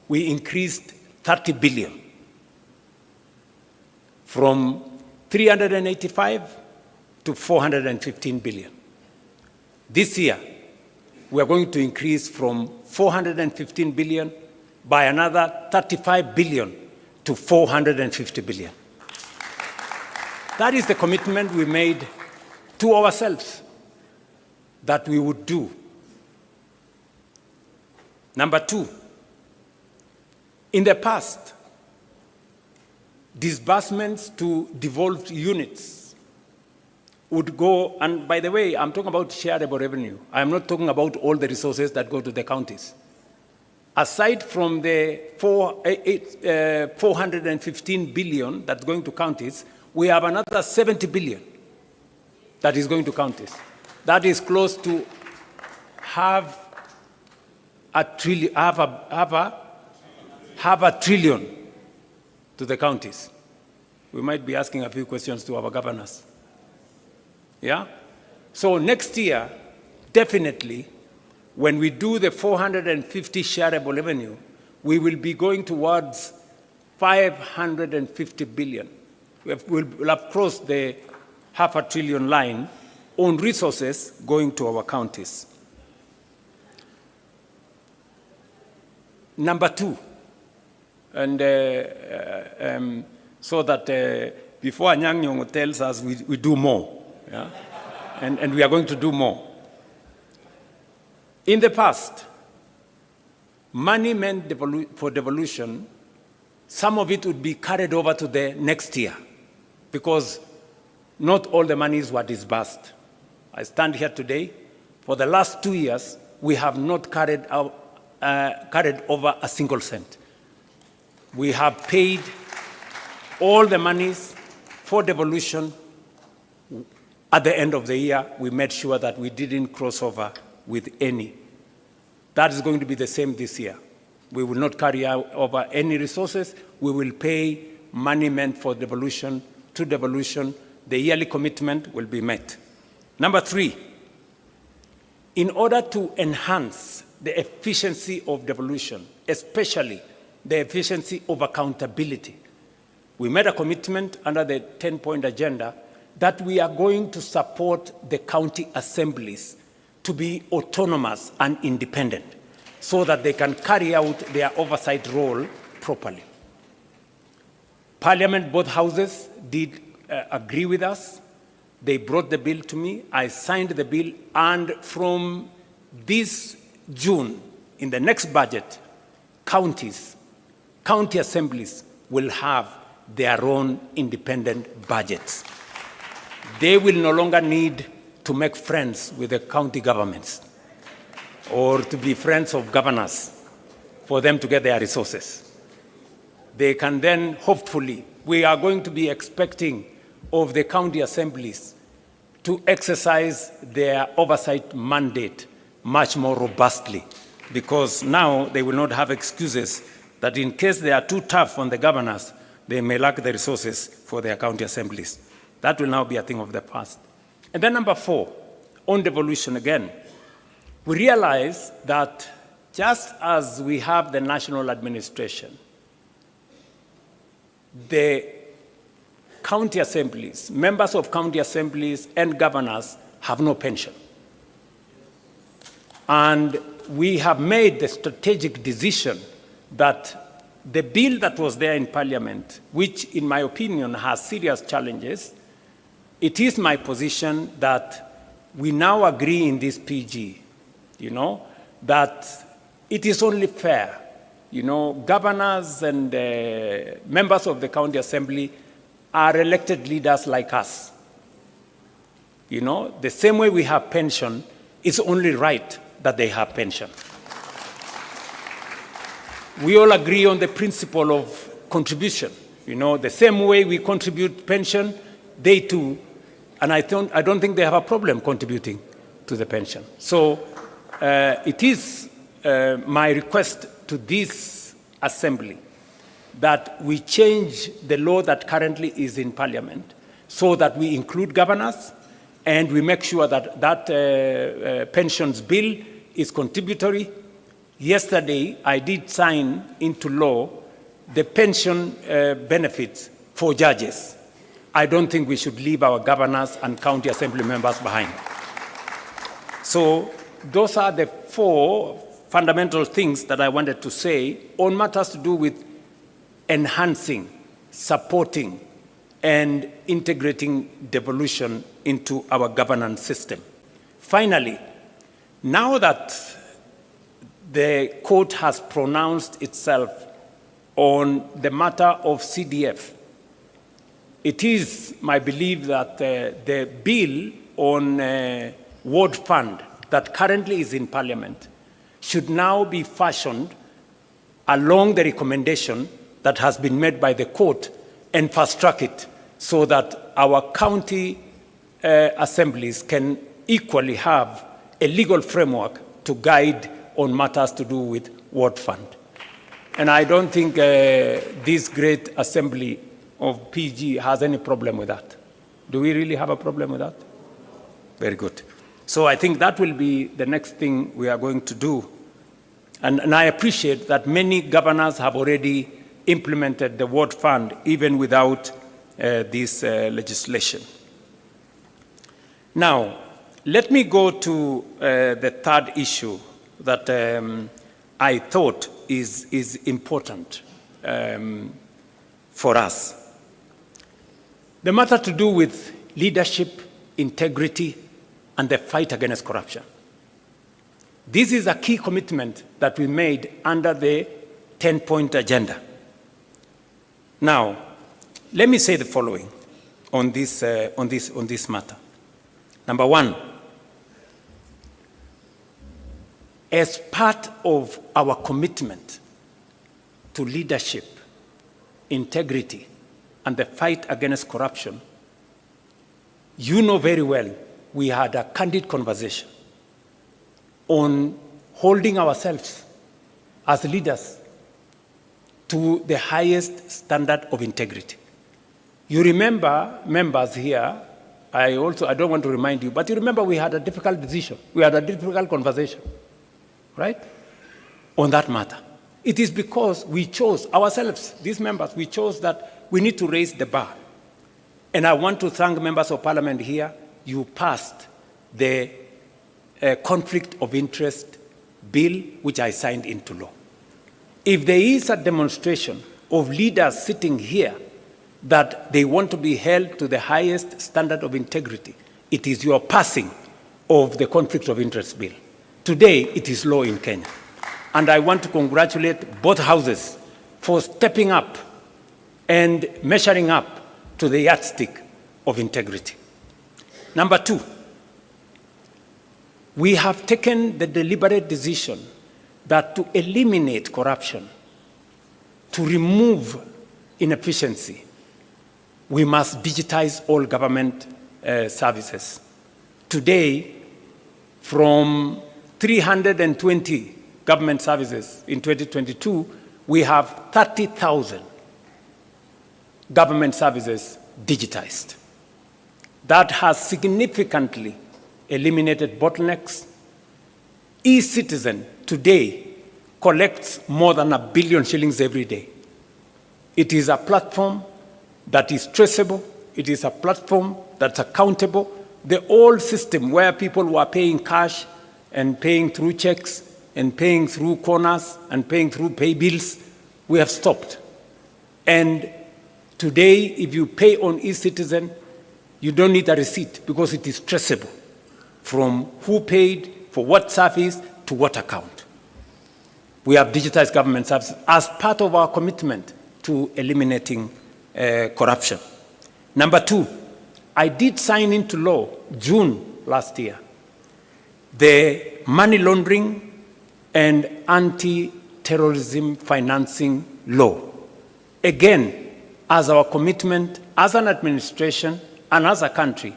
we increased 30 billion from 385 to 415 billion. This year, we are going to increase from 415 billion by another 35 billion to 450 billion. That is the commitment we made to ourselves that we would do. Number two, in the past, disbursements to devolved units would go, and by the way, I'm talking about shareable revenue. I'm not talking about all the resources that go to the counties. Aside from the 415 billion that's going to counties, we have another 70 billion that is going to counties. That is close to half a trillion to the counties. We might be asking a few questions to our governors. Yeah? So next year, definitely, when we do the 450 shareable revenue, we will be going towards 550 billion. We'll have crossed the $500 billion line on resources going to our counties. Number two, and so that before Anyang' Nyong'o tells us we do more, yeah? and we are going to do more. In the past, money meant for devolution, some of it would be carried over to the next year, because not all the monies were disbursed. I stand here today. For the last 2 years, we have not carried over a single cent. We have paid all the monies for devolution. At the end of the year, we made sure that we didn't cross over with any. That is going to be the same this year. We will not carry over any resources. We will pay money meant for devolution to devolution. The yearly commitment will be met. Number three, in order to enhance the efficiency of devolution, especially the efficiency of accountability, we made a commitment under the 10-point agenda that we are going to support the county assemblies to be autonomous and independent so that they can carry out their oversight role properly. Parliament, both houses, did agree with us. They brought the bill to me. I signed the bill. And from this June, in the next budget, county assemblies will have their own independent budgets. They will no longer need to make friends with the county governments or to be friends of governors for them to get their resources. They can then, hopefully, we are going to be expecting of the county assemblies to exercise their oversight mandate much more robustly, because now they will not have excuses that in case they are too tough on the governors, they may lack the resources for their county assemblies. That will now be a thing of the past. And then number four, on devolution again, we realize that just as we have the national administration, the county assemblies, members of county assemblies and governors have no pension. And we have made the strategic decision that the bill that was there in Parliament, which in my opinion has serious challenges, it is my position that we now agree in this PG, that it is only fair. Governors and members of the county assembly are elected leaders like us. The same way we have pension, it's only right that they have pension. We all agree on the principle of contribution. The same way we contribute pension, they too, and I don't think they have a problem contributing to the pension. So it is my request to this assembly that we change the law that currently is in Parliament so that we include governors and we make sure that that pensions bill is contributory. Yesterday, I did sign into law the pension benefits for judges. I don't think we should leave our governors and county assembly members behind. So those are the 4 fundamental things that I wanted to say on matters to do with enhancing, supporting, and integrating devolution into our governance system. Finally, now that the court has pronounced itself on the matter of CDF, it is my belief that the bill on ward fund that currently is in Parliament should now be fashioned along the recommendation that has been made by the court and fast-track it so that our county assemblies can equally have a legal framework to guide on matters to do with ward fund. And I don't think this great assembly of PG has any problem with that. Do we really have a problem with that? Very good. So I think that will be the next thing we are going to do. And I appreciate that many governors have already implemented the ward fund even without this legislation. Now, let me go to the third issue that I thought is important for us. The matter to do with leadership, integrity, and the fight against corruption. This is a key commitment that we made under the 10-point agenda. Now, let me say the following on this matter. Number one, as part of our commitment to leadership, integrity, and the fight against corruption, you know very well we had a candid conversation on holding ourselves as leaders to the highest standard of integrity. You remember, members here, I don't want to remind you, but you remember we had a difficult decision. We had a difficult conversation, right, on that matter. It is because we chose ourselves, these members, we chose that we need to raise the bar. And I want to thank members of parliament here. You passed the conflict of interest bill, which I signed into law. If there is a demonstration of leaders sitting here that they want to be held to the highest standard of integrity, it is your passing of the conflict of interest bill. Today, it is law in Kenya. And I want to congratulate both houses for stepping up and measuring up to the yardstick of integrity. Number two, we have taken the deliberate decision that to eliminate corruption, to remove inefficiency, we must digitize all government services. Today, from 320 government services in 2022, we have 30,000 government services digitized. That has significantly eliminated bottlenecks. eCitizen today collects more than 1 billion shillings every day. It is a platform that is traceable. It is a platform that's accountable. The old system where people were paying cash and paying through checks and paying through corners and paying through pay bills, we have stopped. And today, if you pay on eCitizen, you don't need a receipt because it is traceable. from who paid for what service to what account. We have digitized government services as part of our commitment to eliminating corruption. Number two, I did sign into law, June last year, the money laundering and anti-terrorism financing law. Again, as our commitment as an administration and as a country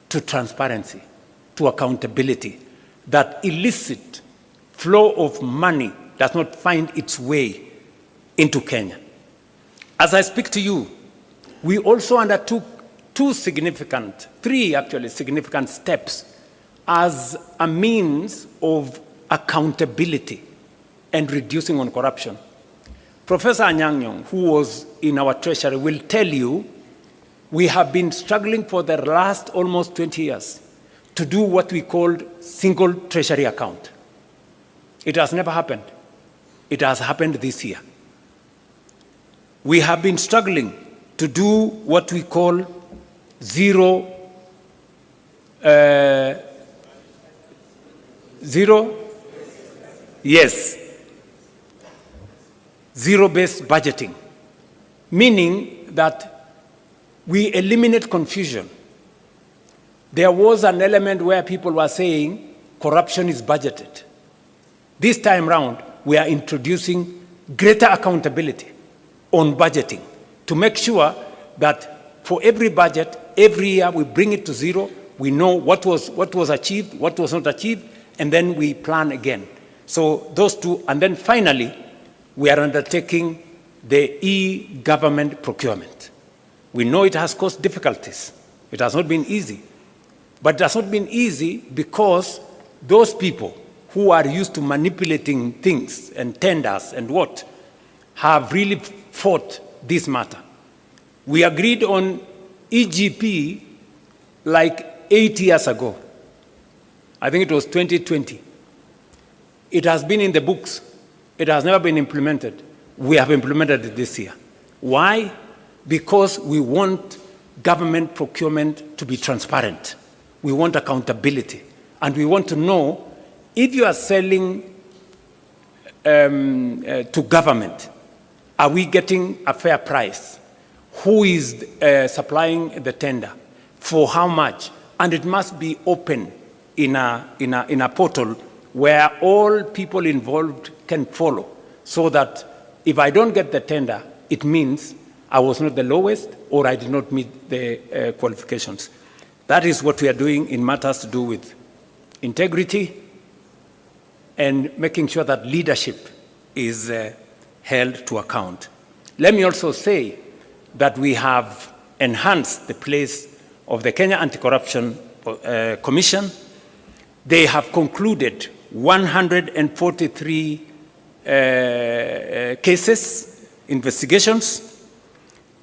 to transparency, to accountability, that illicit flow of money does not find its way into Kenya. As I speak to you, we also undertook three significant steps as a means of accountability and reducing on corruption. Professor Anyang' Nyong'o, who was in our treasury, will tell you we have been struggling for the last almost 20 years to do what we called single treasury account. It has never happened. It has happened this year. We have been struggling to do what we call zero-based budgeting, meaning that we eliminate confusion. There was an element where people were saying corruption is budgeted. This time round, we are introducing greater accountability on budgeting to make sure that for every budget, every year we bring it to zero. We know what was achieved, what was not achieved, and then we plan again. So those two, and then finally, we are undertaking the e-government procurement. We know it has caused difficulties. It has not been easy. But it has not been easy because those people who are used to manipulating things and tenders and what have really fought this matter. We agreed on EGP like 8 years ago. I think it was 2020. It has been in the books. It has never been implemented. We have implemented it this year. Why? Because we want government procurement to be transparent. We want accountability. And we want to know if you are selling to government, are we getting a fair price? Who is supplying the tender? For how much? And it must be open in a portal where all people involved can follow, so that if I don't get the tender, it means I was not the lowest or I did not meet the qualifications. That is what we are doing in matters to do with integrity and making sure that leadership is held to account. Let me also say that we have enhanced the place of the Kenya Anti-Corruption Commission. They have concluded 143 cases, investigations.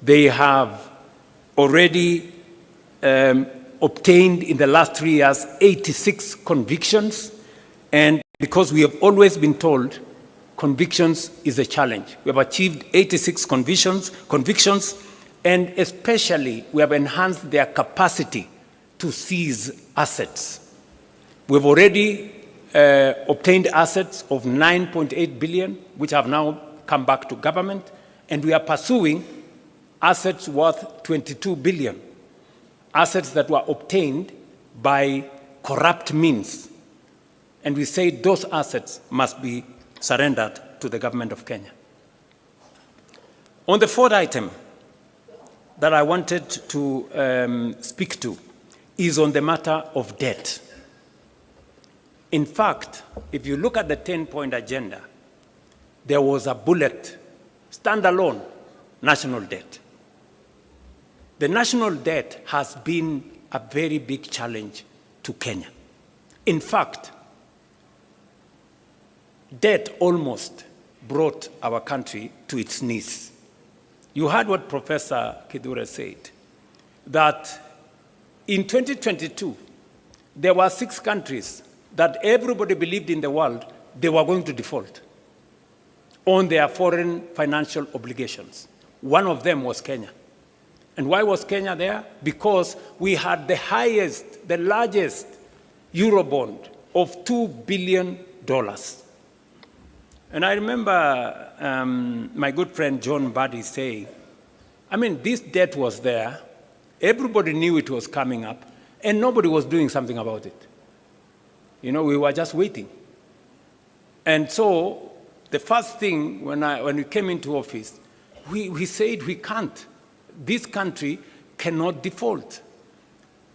They have already obtained in the last 3 years 86 convictions, and because we have always been told convictions is a challenge, we have achieved 86 convictions, and especially we have enhanced their capacity to seize assets. We've already obtained assets of 9.8 billion, which have now come back to government, and we are pursuing assets worth 22 billion, assets that were obtained by corrupt means. And we say those assets must be surrendered to the government of Kenya. On the fourth item that I wanted to speak to is on the matter of debt. In fact, if you look at the 10-point agenda, there was a bullet, standalone, national debt. The national debt has been a very big challenge to Kenya. In fact, debt almost brought our country to its knees. You heard what Professor Kidure said, that in 2022, there were 6 countries that everybody believed in the world they were going to default on their foreign financial obligations. One of them was Kenya. And why was Kenya there? Because we had the highest, the largest Eurobond of $2 billion. And I remember my good friend John Buddy saying, I mean, this debt was there, everybody knew it was coming up, and nobody was doing something about it. You know, we were just waiting. And so the first thing when we came into office, we said we can't. This country cannot default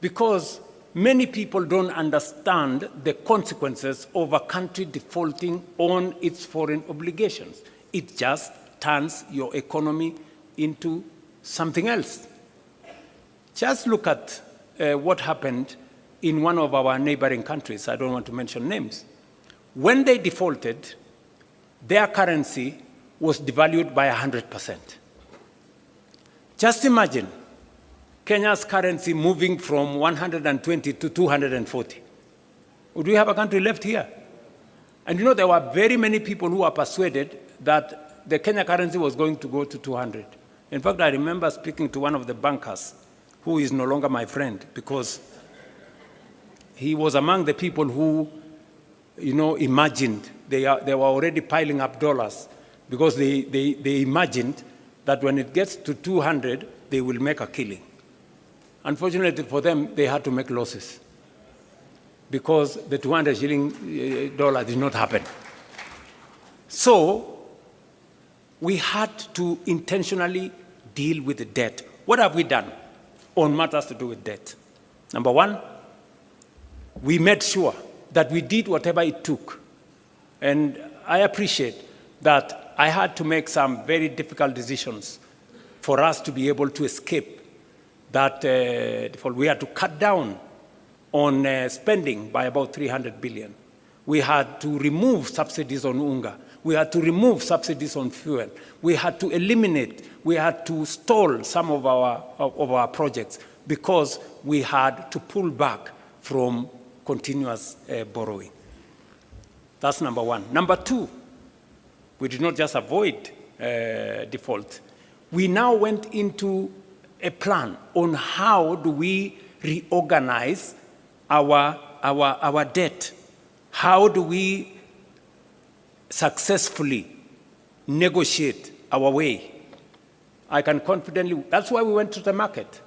because many people don't understand the consequences of a country defaulting on its foreign obligations. It just turns your economy into something else. Just look at what happened in one of our neighboring countries. I don't want to mention names. When they defaulted, their currency was devalued by 100%. Just imagine Kenya's currency moving from 120 to 240. Would we have a country left here? And you know, there were very many people who were persuaded that the Kenya currency was going to go to 200. In fact, I remember speaking to one of the bankers, who is no longer my friend, because he was among the people who, you know, imagined, they were already piling up dollars, because they imagined that when it gets to 200, they will make a killing. Unfortunately for them, they had to make losses because the 200 shilling dollar did not happen. So we had to intentionally deal with the debt. What have we done on matters to do with debt? Number one, we made sure that we did whatever it took. And I appreciate that I had to make some very difficult decisions for us to be able to escape that default. We had to cut down on spending by about 300 billion. We had to remove subsidies on unga. We had to remove subsidies on fuel. We had to eliminate, we had to stall some of our projects because we had to pull back from continuous borrowing. That's number one. Number two, we did not just avoid default. We now went into a plan on how do we reorganize our debt. How do we successfully negotiate our way? I can confidently, that's why we went to the market.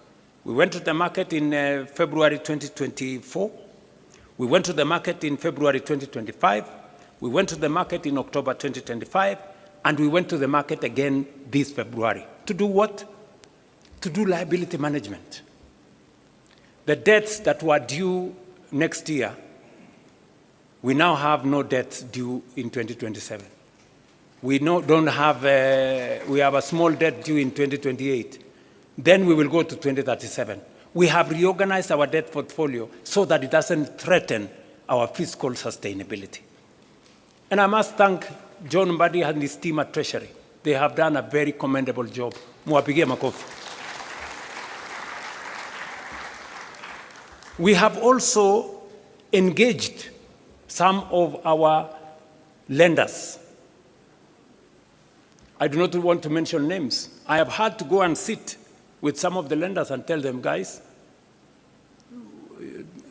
We went to the market in February 2024. We went to the market in February 2025. We went to the market in October 2025. And we went to the market again this February. To do what? To do liability management. The debts that were due next year, we now have no debts due in 2027. We have a small debt due in 2028. Then we will go to 2037. We have reorganized our debt portfolio so that it doesn't threaten our fiscal sustainability. And I must thank John Mbadi and his team at Treasury. They have done a very commendable job. Muwapigie makofi. We have also engaged some of our lenders. I do not want to mention names. I have had to go and sit with some of the lenders and tell them, guys,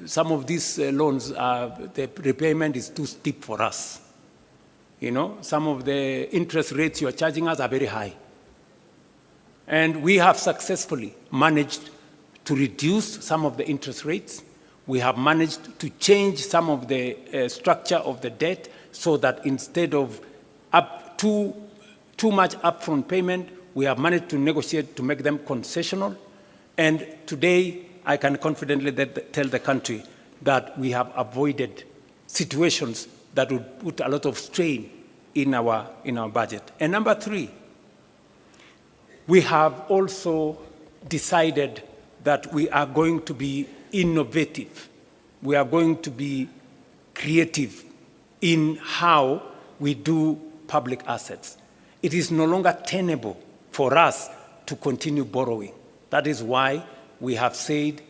some of these loans, the repayment is too steep for us. You know, some of the interest rates you are charging us are very high. And we have successfully managed to reduce some of the interest rates. We have managed to change some of the structure of the debt so that instead of too much upfront payment, we have managed to negotiate to make them concessional. And today, I can confidently tell the country that we have avoided situations that would put a lot of strain in our budget. And number three, we have also decided that we are going to be innovative. We are going to be creative in how we do public assets. It is no longer tenable for us to continue borrowing. That is why we have said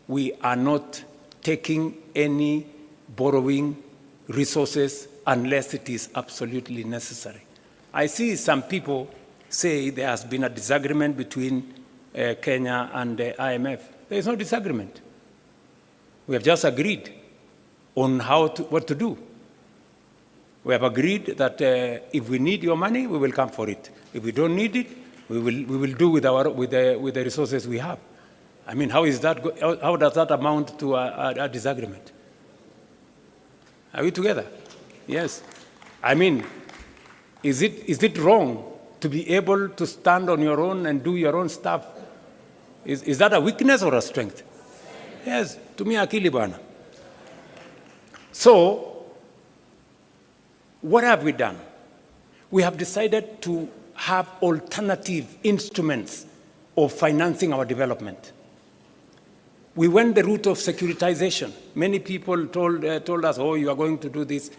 we are not taking any borrowing resources unless it is absolutely necessary. I see some people say there has been a disagreement between Kenya and the IMF. There is no disagreement. We have just agreed on what to do. We have agreed that if we need your money, we will come for it. If we don't need it, we will do with the resources we have. I mean, how does that amount to a disagreement? Are we together? Yes. I mean, is it wrong to be able to stand on your own and do your own stuff? Is that a weakness or a strength? Yes, to me, akili bana. So, what have we done? We have decided to have alternative instruments of financing our development. We went the route of securitization. Many people told us, oh, you are going to do this.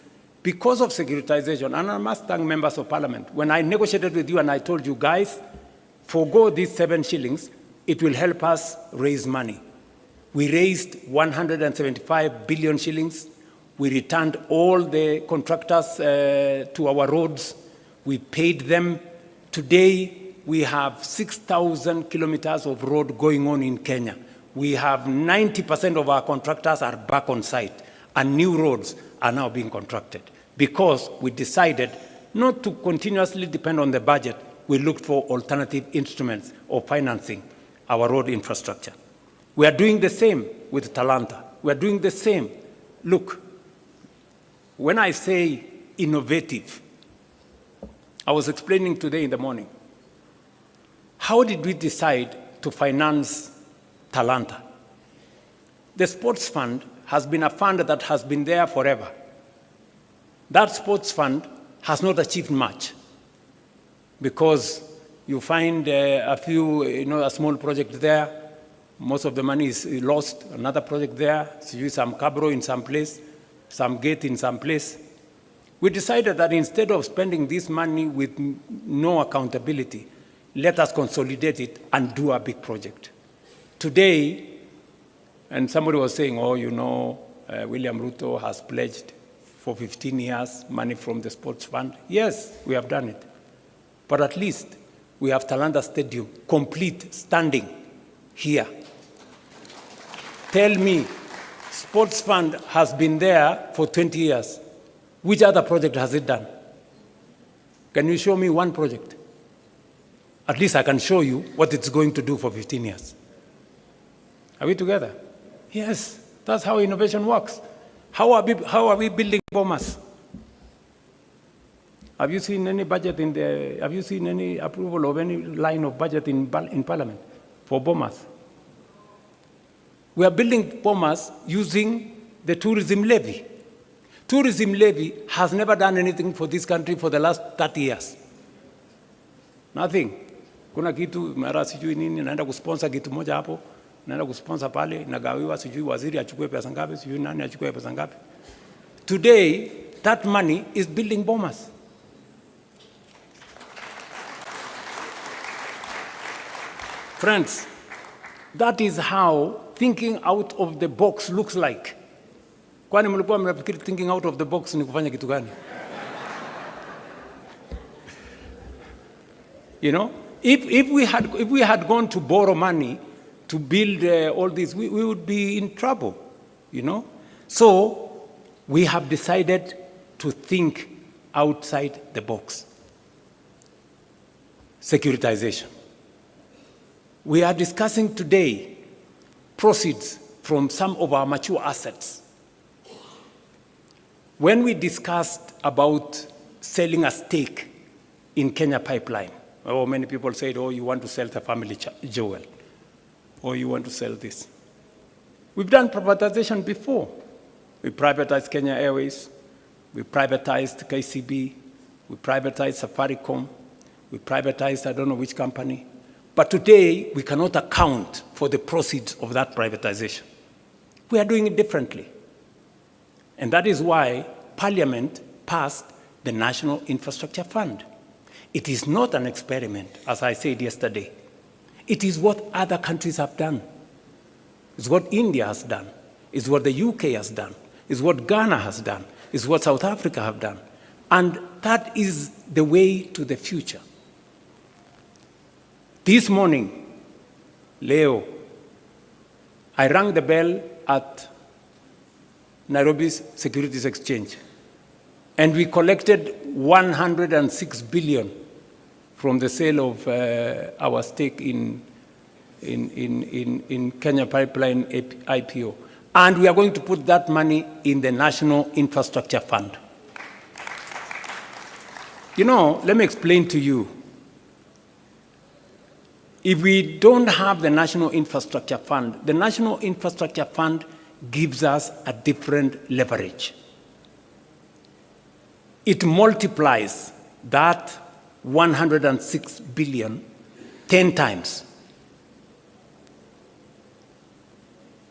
Because of securitization, and I must thank members of parliament, when I negotiated with you and I told you, guys, forgo these 7 shillings, it will help us raise money. We raised 175 billion shillings. We returned all the contractors to our roads. We paid them. Today, we have 6,000 kilometers of road going on in Kenya. We have 90% of our contractors are back on site, and new roads are now being contracted because we decided not to continuously depend on the budget. We looked for alternative instruments of financing our road infrastructure. We are doing the same with Talanta. We are doing the same. Look, when I say innovative, I was explaining today in the morning, how did we decide to finance Talanta? The sports fund has been a fund that has been there forever. That sports fund has not achieved much because you find a few, a small project there. Most of the money is lost. Another project there, some cabro in some place, some gate in some place. We decided that instead of spending this money with no accountability, let us consolidate it and do a big project. Today, and somebody was saying, oh, William Ruto has pledged for 15 years money from the sports fund. Yes, we have done it. But at least we have Talanta Stadium complete, standing here. Tell me, sports fund has been there for 20 years. Which other project has it done? Can you show me one project? At least I can show you what it's going to do for 15 years. Are we together? Yes, that's how innovation works. How are we building Bomas? Have you seen any budget have you seen any approval of any line of budget in Parliament for Bomas? We are building Bomas using the tourism levy. Tourism levy has never done anything for this country for the last 30 years. Nothing. Kuna kitu mara sijui nini naenda kusponsor kitu moja hapo, naenda kusponsor pale, nagawiwa sijui waziri achukue pesa ngapi, sijui nani achukue pesa ngapi. Today, that money is building Bomas. Friends, that is how thinking out of the box looks like. Kwani mlikuwa mnafikiri thinking out of the box ni kufanya kitu gani? If we had gone to borrow money to build all this, we would be in trouble, So we have decided to think outside the box. Securitization. We are discussing today proceeds from some of our mature assets. When we discussed about selling a stake in Kenya Pipeline, many people said, oh, you want to sell the family jewel, or you want to sell this. We've done privatization before. We privatized Kenya Airways, we privatized KICC, we privatized Safaricom, we privatized I don't know which company. But today, we cannot account for the proceeds of that privatization. We are doing it differently. And that is why Parliament passed the National Infrastructure Fund. It is not an experiment, as I said yesterday. It is what other countries have done. It's what India has done. It's what the UK has done. It's what Ghana has done. It's what South Africa have done. And that is the way to the future. This morning, Leo, I rang the bell at Nairobi's Securities Exchange. And we collected 106 billion from the sale of our stake in Kenya Pipeline IPO. And we are going to put that money in the National Infrastructure Fund. You know, let me explain to you. If we don't have the National Infrastructure Fund, the National Infrastructure Fund gives us a different leverage. It multiplies that 106 billion 10 times.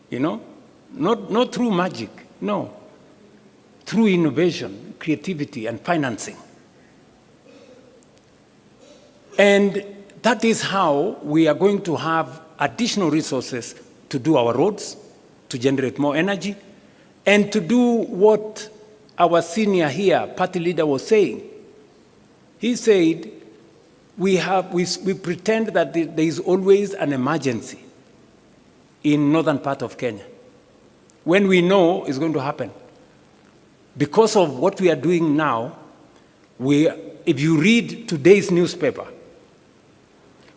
You know, not through magic, no. Through innovation, creativity, and financing. And that is how we are going to have additional resources to do our roads, to generate more energy, and to do what our senior here, party leader, was saying. He said, we pretend that there is always an emergency in northern part of Kenya, when we know it's going to happen. Because of what we are doing now, if you read today's newspaper,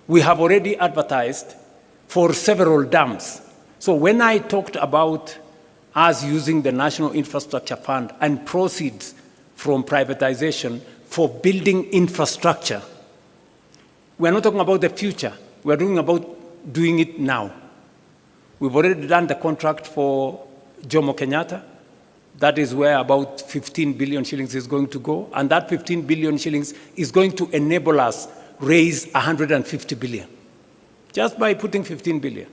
we have already advertised for several dams. So when I talked about us using the National Infrastructure Fund and proceeds from privatization for building infrastructure, we're not talking about the future. We're talking about doing it now. We've already done the contract for Jomo Kenyatta. That is where about 15 billion shillings is going to go. And that 15 billion shillings is going to enable us raise 150 billion, just by putting 15 billion.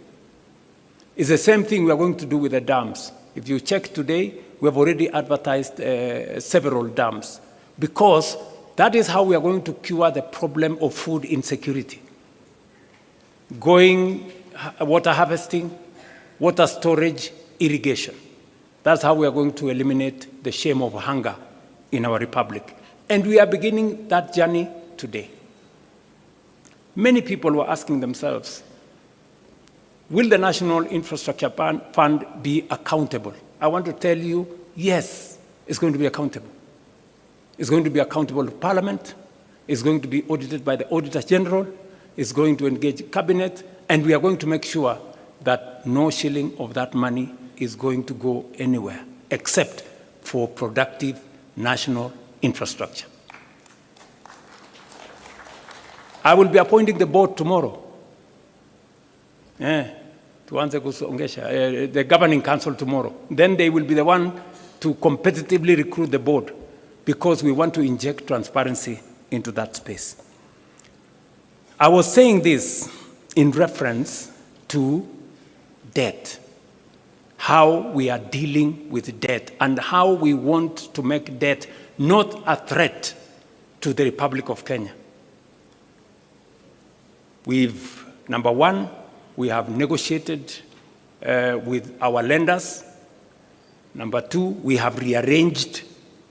It's the same thing we are going to do with the dams. If you check today, we have already advertised several dams, because that is how we are going to cure the problem of food insecurity. Water harvesting, water storage, irrigation. That's how we are going to eliminate the shame of hunger in our republic. And we are beginning that journey today. Many people were asking themselves, will the National Infrastructure Fund be accountable? I want to tell you, yes, it's going to be accountable. It's going to be accountable to Parliament. It's going to be audited by the Auditor General. It's going to engage Cabinet. And we are going to make sure that no shilling of that money is going to go anywhere except for productive national infrastructure. I will be appointing the board tomorrow. The governing council tomorrow. Then they will be the one to competitively recruit the board, because we want to inject transparency into that space. I was saying this in reference to debt, how we are dealing with debt, and how we want to make debt not a threat to the Republic of Kenya. Number one, we have negotiated with our lenders. Number two, we have rearranged,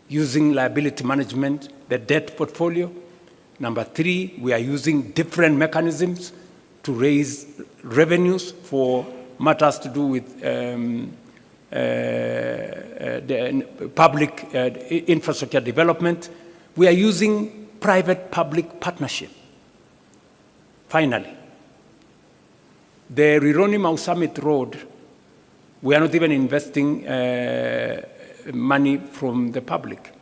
using liability management, the debt portfolio. Number three, we are using different mechanisms to raise revenues for matters to do with the public infrastructure development. We are using private-public partnership. Finally, the Rironi-Mau Summit Road, we are not even investing money from the public.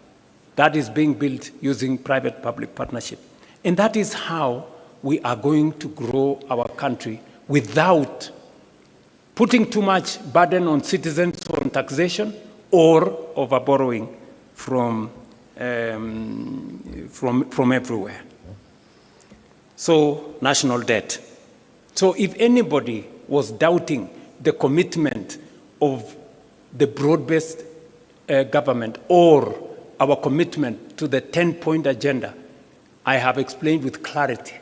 That is being built using private-public partnership. And that is how we are going to grow our country without putting too much burden on citizens on taxation or over borrowing from everywhere. So, national debt. So if anybody was doubting the commitment of the broad-based government or our commitment to the 10-point agenda, I have explained with clarity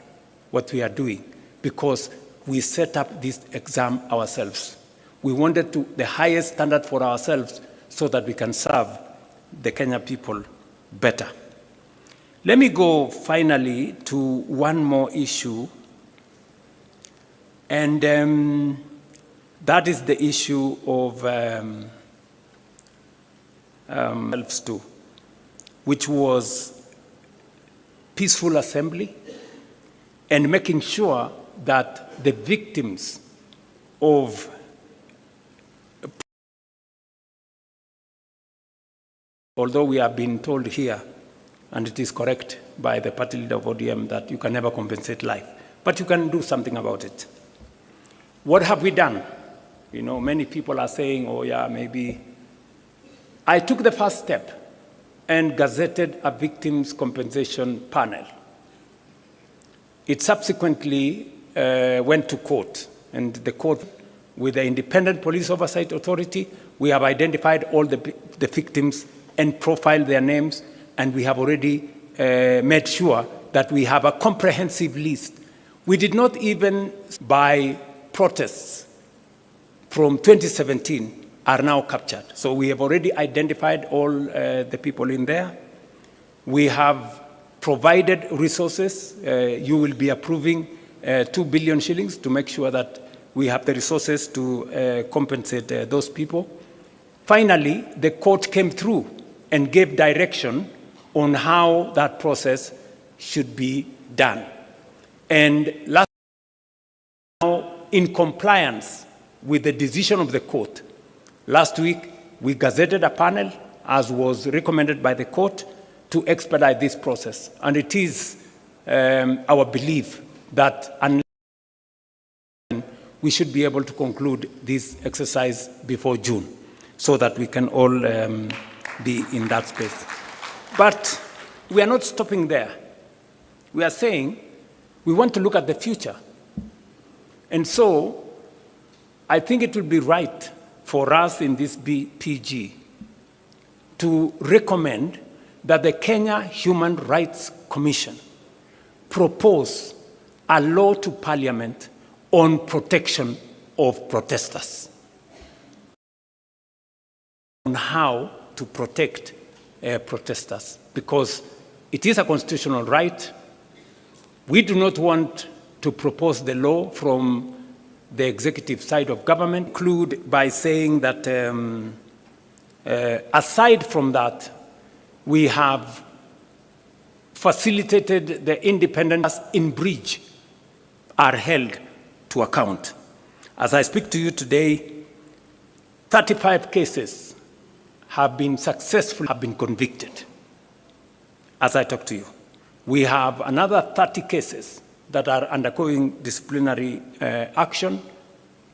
what we are doing, because we set up this exam ourselves. We wanted the highest standard for ourselves so that we can serve the Kenya people better. Let me go finally to one more issue, and that is the issue of to, which was peaceful assembly and making sure that the victims of although we have been told here, and it is correct by the party leader of ODM, that you can never compensate life, but you can do something about it. What have we done? You know, many people are saying, oh yeah, maybe. I took the first step and gazetted a victims compensation panel. It subsequently went to court, and the court, with the Independent Police Oversight Authority, we have identified all the victims and profiled their names, and we have already made sure that we have a comprehensive list. We did not even buy protests from 2017 are now captured. So we have already identified all the people in there. We have provided resources. You will be approving 2 billion shillings to make sure that we have the resources to compensate those people. Finally, the court came through and gave direction on how that process should be done. And last, now, in compliance with the decision of the court, last week we gazetted a panel, as was recommended by the court, to expedite this process. And it is our belief that unless we should be able to conclude this exercise before June, so that we can all be in that space. But we are not stopping there. We are saying we want to look at the future. And so I think it would be right for us in this PG to recommend that the Kenya Human Rights Commission propose a law to Parliament on protection of protesters, on how to protect protesters, because it is a constitutional right. We do not want to propose the law from the executive side of government. Conclude by saying that aside from that, we have facilitated the independence in breach are held to account. As I speak to you today, 35 cases have been successful, have been convicted. As I talk to you, we have another 30 cases that are undergoing disciplinary action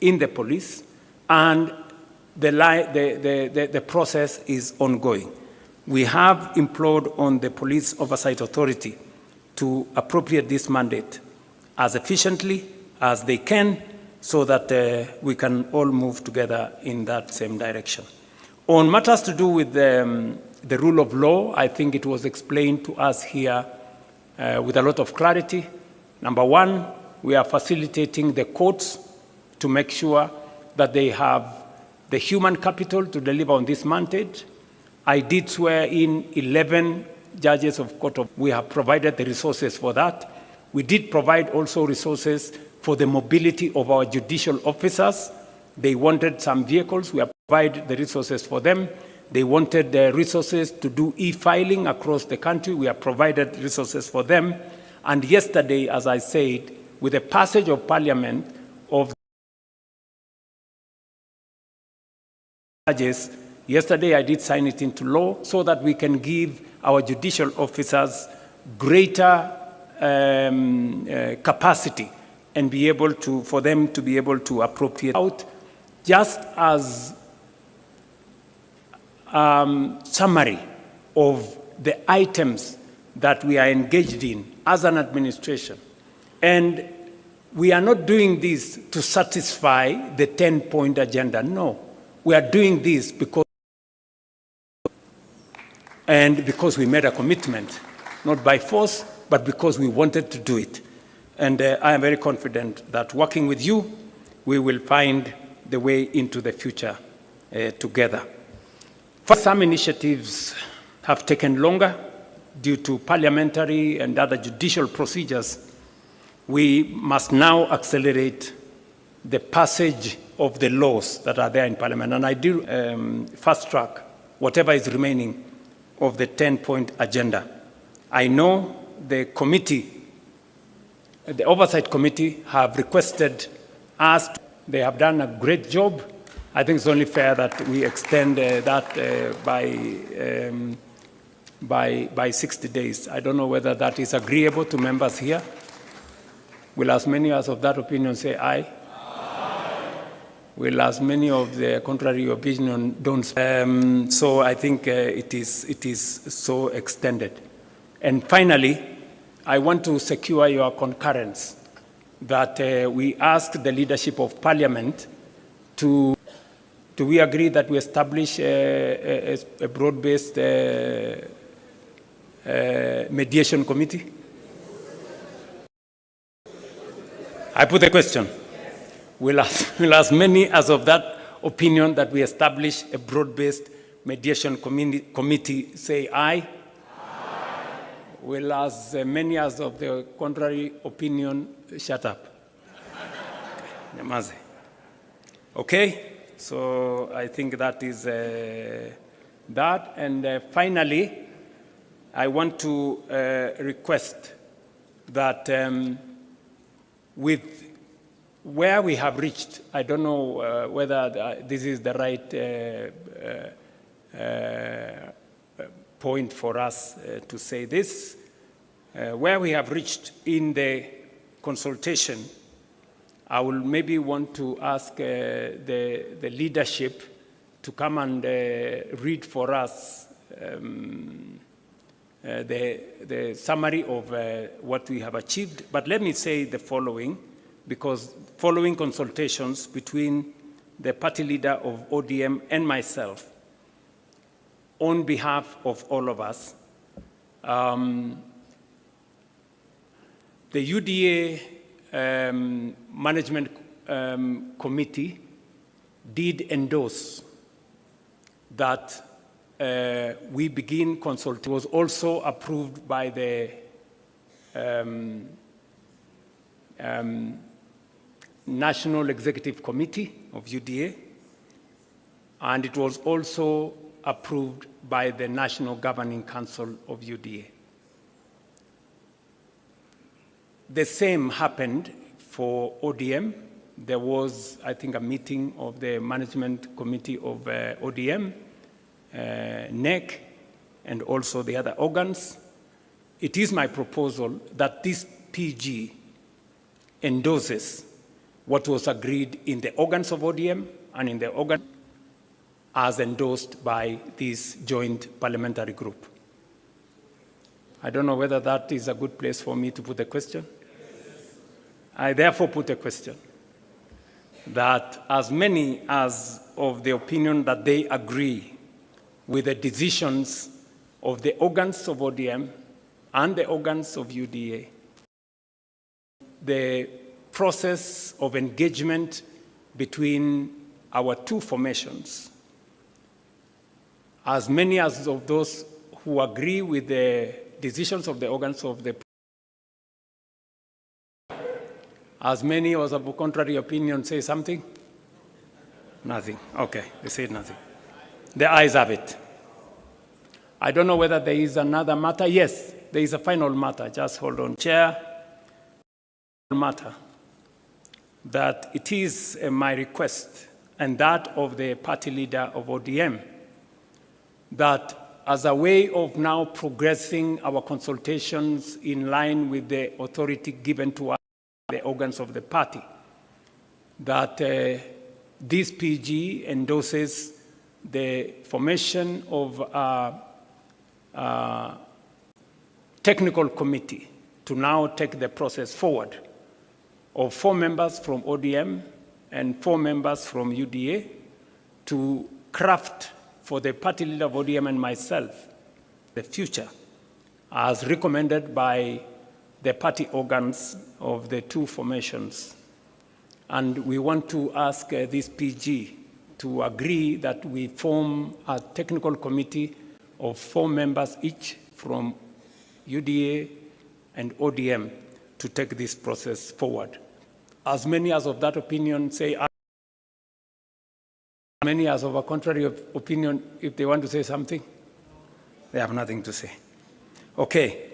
in the police, and the process is ongoing. We have implored on the Police Oversight Authority to appropriate this mandate as efficiently as they can, so that we can all move together in that same direction. On matters to do with the rule of law, I think it was explained to us here with a lot of clarity. Number one, we are facilitating the courts to make sure that they have the human capital to deliver on this mandate. I did swear in 11 judges of court. We have provided the resources for that. We did provide also resources for the mobility of our judicial officers. They wanted some vehicles. We have provided the resources for them. They wanted the resources to do e-filing across the country. We have provided resources for them. And yesterday, as I said, with the passage of Parliament of judges, yesterday I did sign it into law so that we can give our judicial officers greater capacity and be able to, for them to be able to appropriate out, just as summary of the items that we are engaged in as an administration. And we are not doing this to satisfy the 10-point agenda. No, we are doing this because we made a commitment, not by force, but because we wanted to do it. And I am very confident that working with you, we will find the way into the future together. Some initiatives have taken longer due to parliamentary and other judicial procedures. We must now accelerate the passage of the laws that are there in Parliament. And I do fast track whatever is remaining of the 10-point agenda. I know the committee, the Oversight Committee, have requested us. They have done a great job. I think it's only fair that we extend that by 60 days. I don't know whether that is agreeable to members here. Will as many as of that opinion say aye? Aye. Will as many of the contrary opinion don't? So I think it is so extended. And finally, I want to secure your concurrence that we ask the leadership of Parliament to, do we agree that we establish a broad-based mediation committee? I put a question. Will as many as of that opinion that we establish a broad-based mediation committee say aye? Aye. Will as many as of the contrary opinion shut up? Namaze. Okay, so I think that is that. And finally, I want to request that with where we have reached, I don't know whether this is the right point for us to say this, where we have reached in the consultation, I will maybe want to ask the leadership to come and read for us the summary of what we have achieved. But let me say the following, because following consultations between the party leader of ODM and myself, on behalf of all of us, the UDA Management Committee did endorse that we begin consulting. It was also approved by the National Executive Committee of UDA, and it was also approved by the National Governing Council of UDA. The same happened for ODM. There was, I think, a meeting of the Management Committee of ODM, NEC, and also the other organs. It is my proposal that this PG endorses what was agreed in the organs of ODM and in the organ as endorsed by this joint parliamentary group. I don't know whether that is a good place for me to put a question. I therefore put a question that as many as of the opinion that they agree with the decisions of the organs of ODM and the organs of UDA, the process of engagement between our two formations, as many as of those who agree with the decisions of the organs of the, as many as of contrary opinion say something? Nothing. Okay, they said nothing. The ayes have it. I don't know whether there is another matter. Yes, there is a final matter. Just hold on, Chair. Matter that it is my request and that of the party leader of ODM that as a way of now progressing our consultations in line with the authority given to us by the organs of the party, that this PG endorses the formation of a technical committee to now take the process forward of 4 members from ODM and 4 members from UDA to craft for the party leader of ODM and myself the future as recommended by the party organs of the two formations. And we want to ask this PG to agree that we form a technical committee of 4 members each from UDA and ODM to take this process forward. As many as of that opinion say Many are of a contrary opinion. If they want to say something, they have nothing to say. Okay.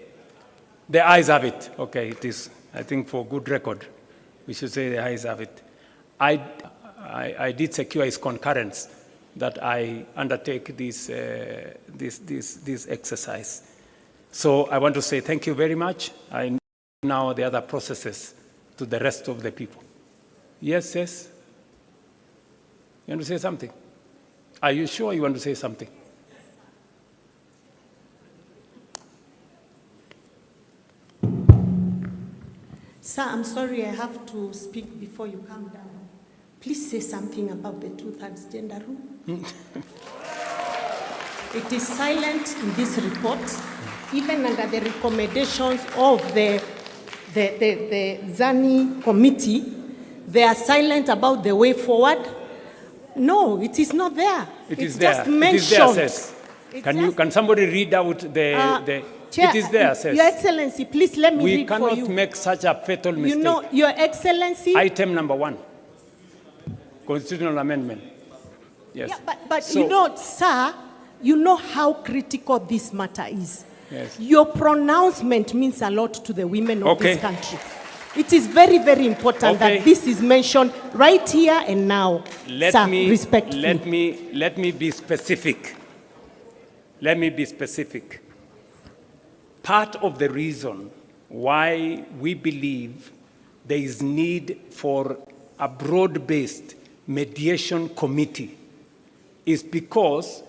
The ayes have it. Okay, it is, I think for good record, we should say the ayes have it. I did secure his concurrence that I undertake this exercise. So I want to say thank you very much. I know now the other processes to the rest of the people. Yes, yes? You want to say something? Are you sure you want to say something? Sir, I'm sorry I have to speak before you come down. Please say something about the 2/3 gender rule. It is silent in this report, even under the recommendations of the ZANI committee. They are silent about the way forward. No, it is not there. It's just there. mentioned. It is there, says. Can somebody read out the Chair, it is there, says. Your Excellency, please let me read for you. We cannot make such a fatal mistake. You know, Your Excellency. Item number 1, constitutional amendment. Yes. Yeah, but So- you know, sir, you know how critical this matter is. Yes. Your pronouncement means a lot to the women of Okay. this country. It is very, very important Okay. that this is mentioned right here and now, sir, respectfully. Let me be specific. Let me be specific. Part of the reason why we believe there is need for a broad-based mediation committee is because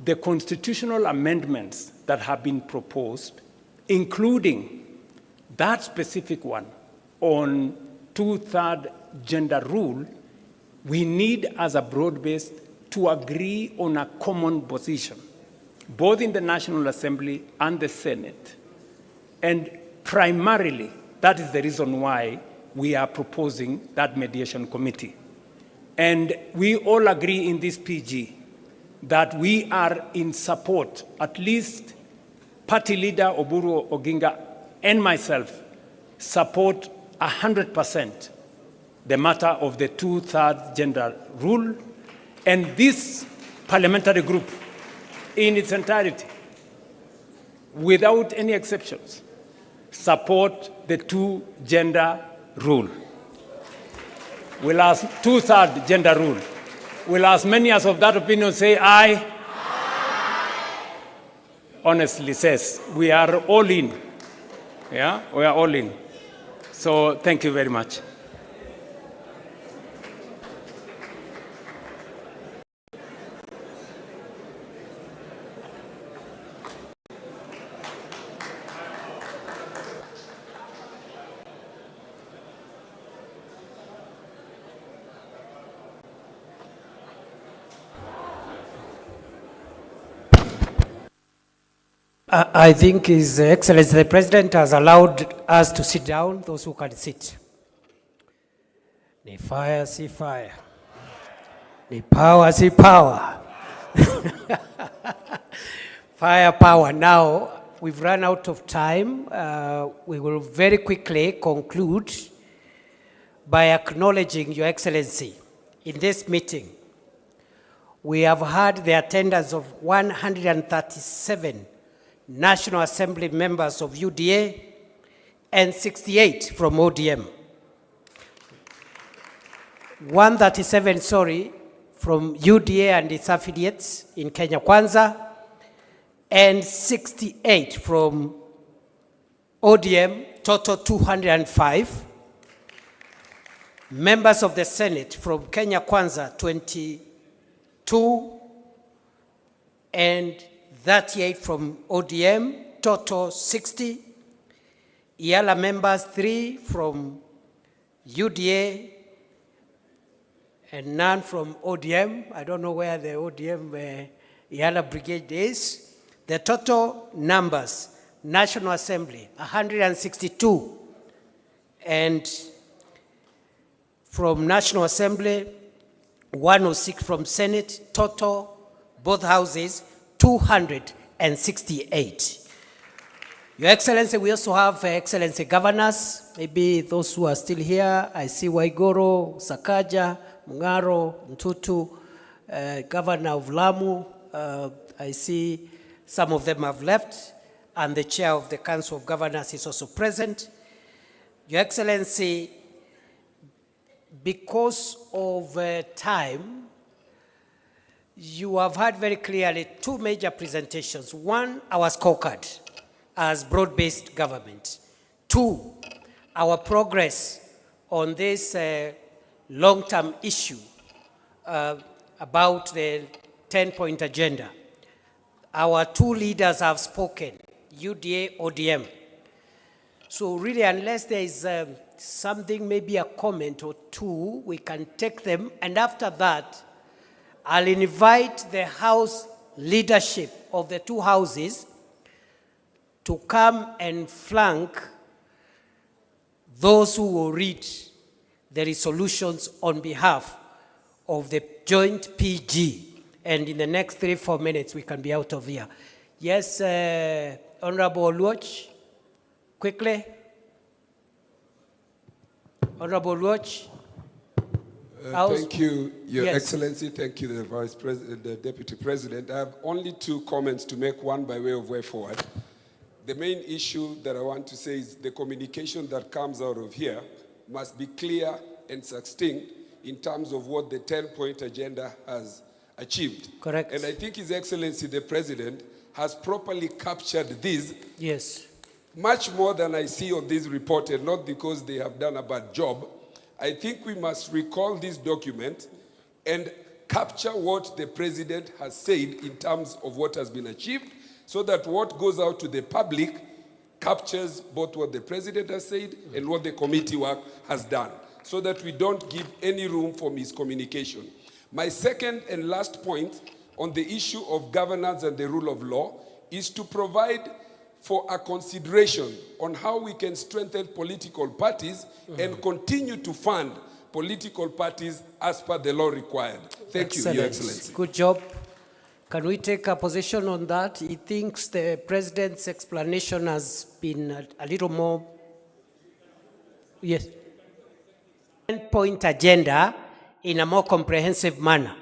the constitutional amendments that have been proposed, including that specific one on 2/3 gender rule, we need as a broad-based to agree on a common position, both in the National Assembly and the Senate. And primarily, that is the reason why we are proposing that mediation committee. And we all agree in this PG that we are in support, at least Party Leader Oburu Oginga and myself support 100% the matter of the 2/3 gender rule, and this parliamentary group in its entirety, without any exceptions, support the 2-gender rule. Will ask 2/3 gender rule. Will as many as of that opinion say aye? Honestly says, we are all in. Yeah, we are all in. So thank you very much. I think His Excellency the President has allowed us to sit down, those who can sit. Ni fire, see fire. Ni power, see power. Fire, power. Now, we've run out of time. We will very quickly conclude by acknowledging Your Excellency in this meeting. We have had the attendance of 137 National Assembly members of UDA and 68 from ODM. 137, from UDA and its affiliates in Kenya Kwanza, and 68 from ODM, total 205. Members of the Senate from Kenya Kwanza, 22, and 38 from ODM, total 60. Yala members, 3 from UDA and none from ODM. I don't know where the ODM Yala brigade is. The total numbers, National Assembly, 162. And from National Assembly, 106 from Senate, total, both houses, 268. Your Excellency, we also have Excellency governors, maybe those who are still here. I see Waigoro, Sakaja, Mungaro, Ntutu, Governor of Lamu, I see some of them have left, and the chair of the Council of Governors is also present. Your Excellency, because of time, you have had very clearly two major presentations. One, our scorecard as broad-based government. Two, our progress on this long-term issue about the 10-point agenda. Our two leaders have spoken, UDA-ODM. So really, unless there is something, maybe a comment or two, we can take them. And after that, I'll invite the House leadership of the two houses to come and flank those who will read the resolutions on behalf of the joint PG. And in the next 3-4 minutes, we can be out of here. Yes, Honorable Oluoch, quickly. Honorable Oluoch. Thank you, Your Yes. Excellency. Thank you, the Vice President, the Deputy President. I have only two comments to make, one by way of way forward. The main issue that I want to say is the communication that comes out of here must be clear and succinct in terms of what the 10-point agenda has achieved. Correct. And I think His Excellency, the President, has properly captured this. Yes. Much more than I see on this report, and not because they have done a bad job. I think we must recall this document and capture what the President has said in terms of what has been achieved, so that what goes out to the public captures both what the President has said and what the committee work has done, so that we don't give any room for miscommunication. My second and last point on the issue of governance and the rule of law is to provide for a consideration on how we can strengthen political parties and continue to fund political parties as per the law required. Thank you, Your Excellency. Good job. Can we take a position on that? He thinks the President's explanation has been a little more... Yes. 10-point agenda in a more comprehensive manner.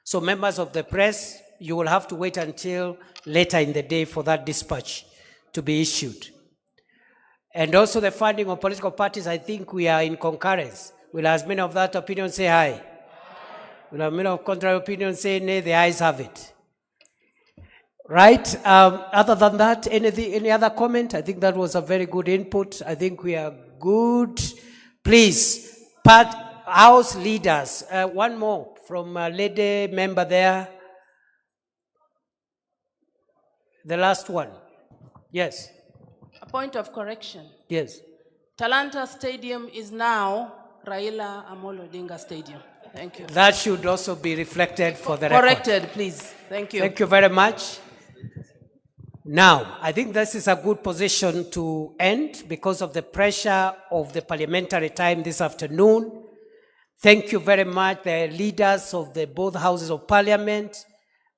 So members of the press, you will have to wait until later in the day for that dispatch to be issued. And also the funding of political parties, I think we are in concurrence. Will as many of that opinion say aye? Will as many of contrary opinion say nay? The ayes have it. Right? Other than that, any other comment? I think that was a very good input. I think we are good. Please, House leaders, one more from a lady member there. The last one. Yes. A point of correction. Yes. Talanta Stadium is now Raila Amolo Odinga Stadium. Thank you. That should also be reflected for the record. Corrected, please. Thank you. Thank you very much. Now, I think this is a good position to end because of the pressure of the parliamentary time this afternoon. Thank you very much, the leaders of the both houses of parliament,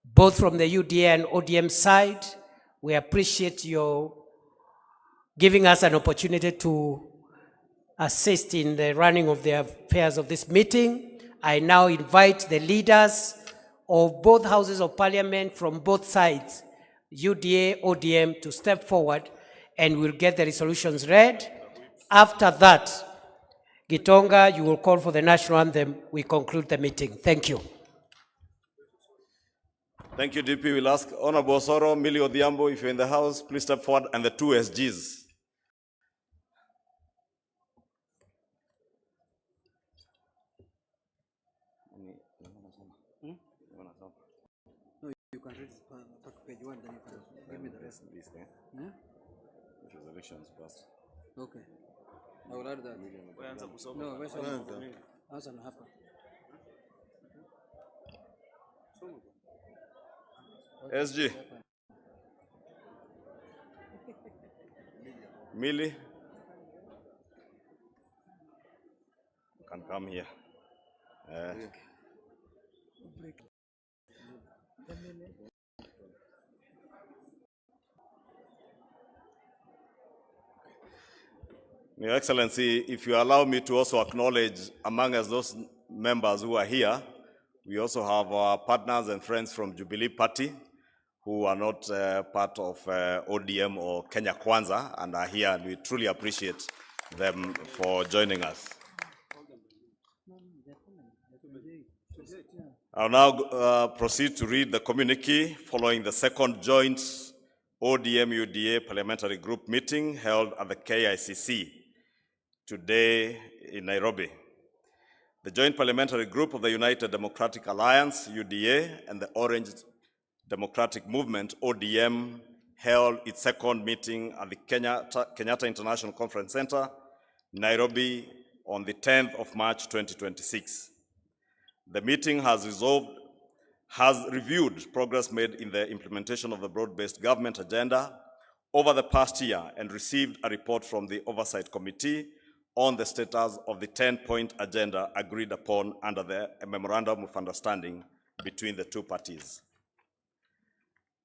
both from the UDA and ODM side. We appreciate your giving us an opportunity to assist in the running of the affairs of this meeting. I now invite the leaders of both houses of parliament from both sides, UDA, ODM, to step forward and we'll get the resolutions read. After that, Gitonga, you will call for the national anthem. We conclude the meeting. Thank you. Thank you, DP. We'll ask Honorable Soro, Millie Odhiambo, if you're in the house, please step forward, and the two SGs. No, you can read page 1, then you can give me the rest. This thing. Resolutions passed. Okay. I will add that. No, answer na hapa. SG. Millie. You can come here. Your Excellency, if you allow me to also acknowledge among us those members who are here, We also have our partners and friends from Jubilee Party who are not part of ODM or Kenya Kwanza and are here, and we truly appreciate them for joining us. I'll now proceed to read the communique following the second joint ODM-UDA Parliamentary Group meeting held at the KICC today in Nairobi. The Joint Parliamentary Group of the United Democratic Alliance, UDA, and the Orange Democratic Movement, ODM, held its second meeting at the Kenyatta International Conference Center, Nairobi, on the 10th of March 2026. The meeting has reviewed progress made in the implementation of the broad-based government agenda over the past year and received a report from the Oversight Committee on the status of the 10-point agenda agreed upon under the Memorandum of Understanding between the two parties.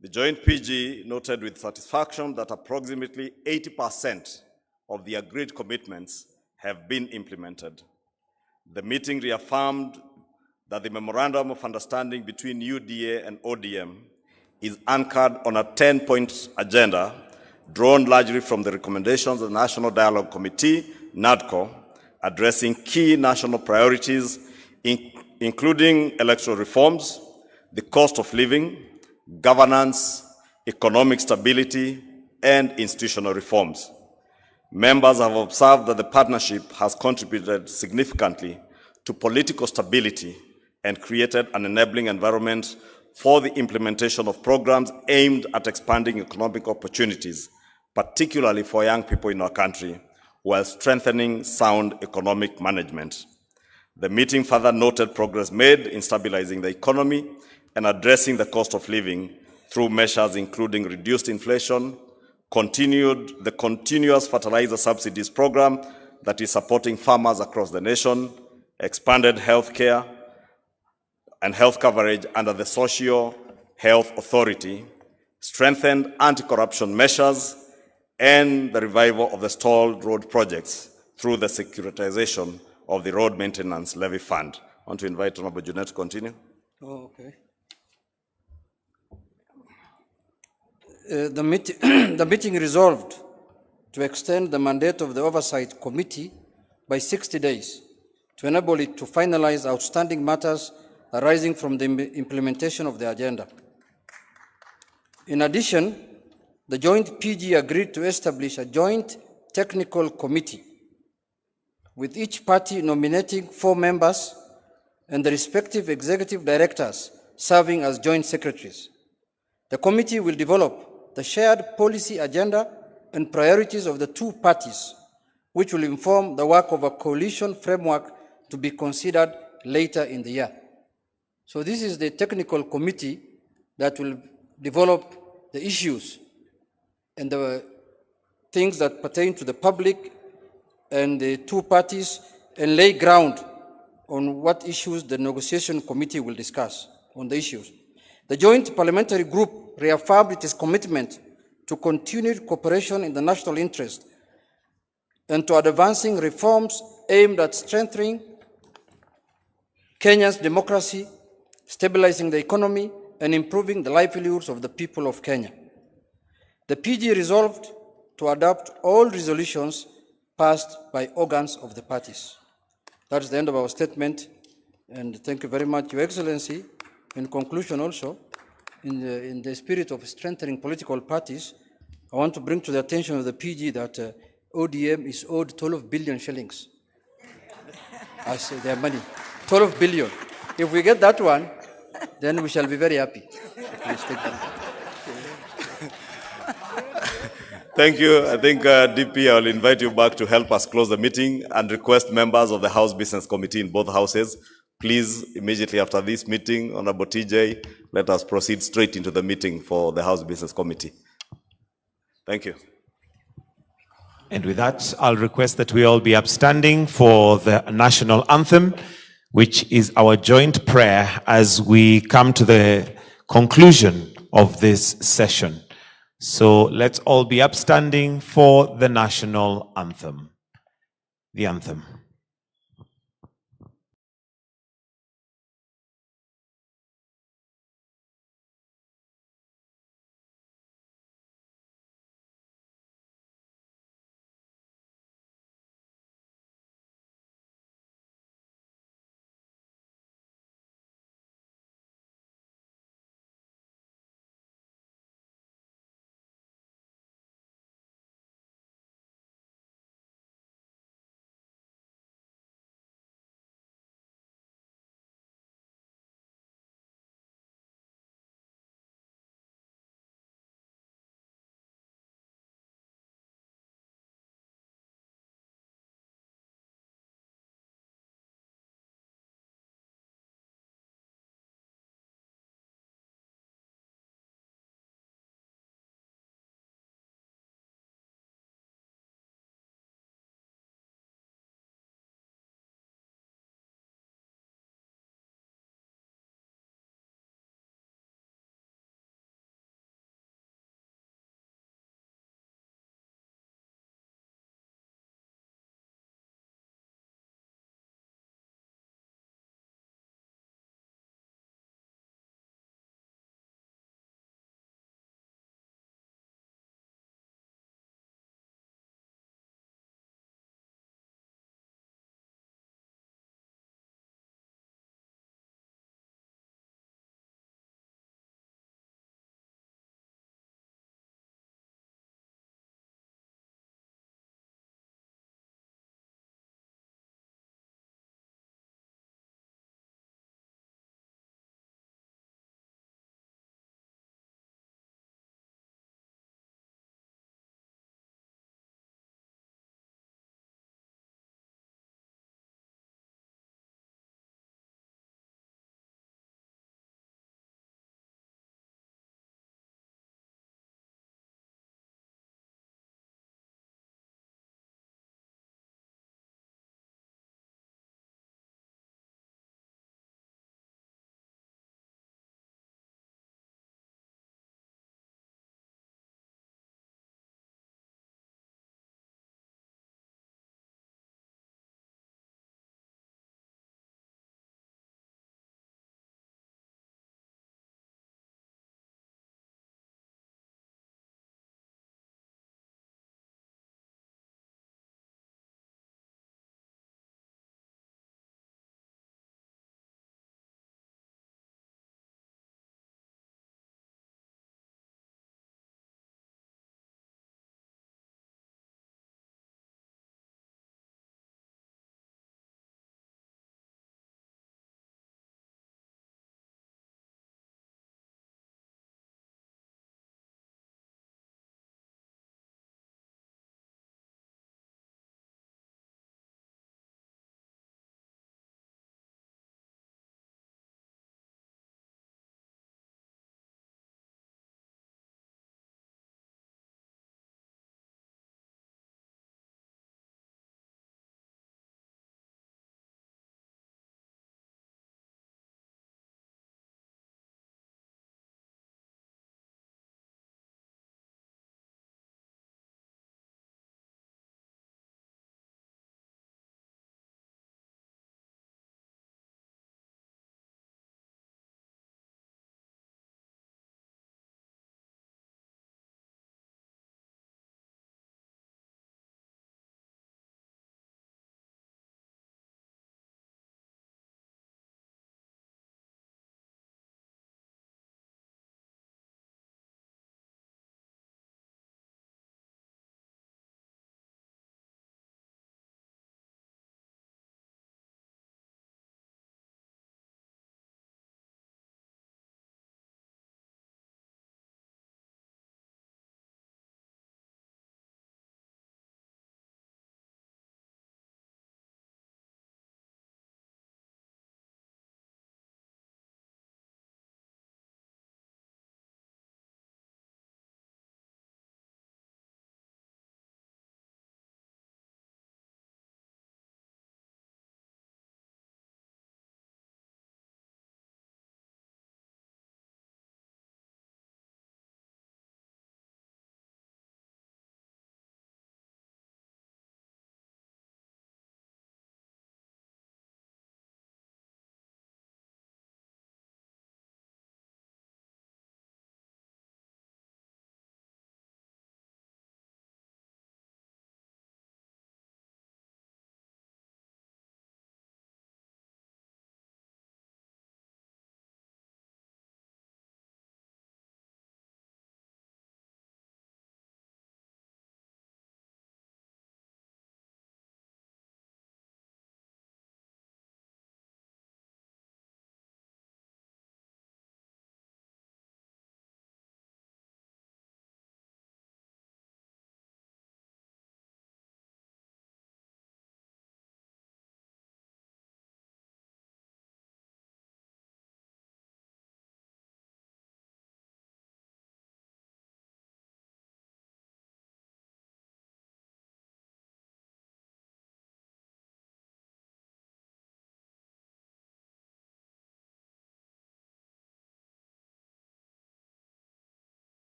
The joint PG noted with satisfaction that approximately 80% of the agreed commitments have been implemented. The meeting reaffirmed that the Memorandum of Understanding between UDA and ODM is anchored on a 10-point agenda drawn largely from the recommendations of the National Dialogue Committee, NADCO, addressing key national priorities, including electoral reforms, the cost of living, governance, economic stability, and institutional reforms. Members have observed that the partnership has contributed significantly to political stability and created an enabling environment for the implementation of programs aimed at expanding economic opportunities, particularly for young people in our country, while strengthening sound economic management. The meeting further noted progress made in stabilizing the economy and addressing the cost of living through measures including reduced inflation, the continuous fertilizer subsidies program that is supporting farmers across the nation, expanded health care and health coverage under the Social Health Authority, strengthened anti-corruption measures, and the revival of the stalled road projects through the securitization of the Road Maintenance Levy Fund. I want to invite Honorable Junet to continue. Oh, okay. The meeting resolved to extend the mandate of the Oversight Committee by 60 days to enable it to finalize outstanding matters arising from the implementation of the agenda. In addition, the joint PG agreed to establish a joint technical committee, with each party nominating 4 members and the respective executive directors serving as joint secretaries. The committee will develop the shared policy agenda and priorities of the two parties, which will inform the work of a coalition framework to be considered later in the year. So this is the technical committee that will develop the issues and the things that pertain to the public and the two parties and lay ground on what issues the negotiation committee will discuss on the issues. The Joint Parliamentary Group reaffirmed its commitment to continued cooperation in the national interest and to advancing reforms aimed at strengthening Kenya's democracy, stabilizing the economy, and improving the livelihoods of the people of Kenya. The PG resolved to adopt all resolutions passed by organs of the parties. That is the end of our statement, and thank you very much, Your Excellency. In conclusion also, in the spirit of strengthening political parties, I want to bring to the attention of the PG that ODM is owed 12 billion shillings as their money. 12 billion. If we get that one, then we shall be very happy. Please take that. Thank you. I think, DP, I'll invite you back to help us close the meeting and request members of the House Business Committee in both houses, please, immediately after this meeting, Honorable TJ, let us proceed straight into the meeting for the House Business Committee. Thank you. And with that, I'll request that we all be upstanding for the national anthem, which is our joint prayer as we come to the conclusion of this session. So let's all be upstanding for the national anthem. The anthem.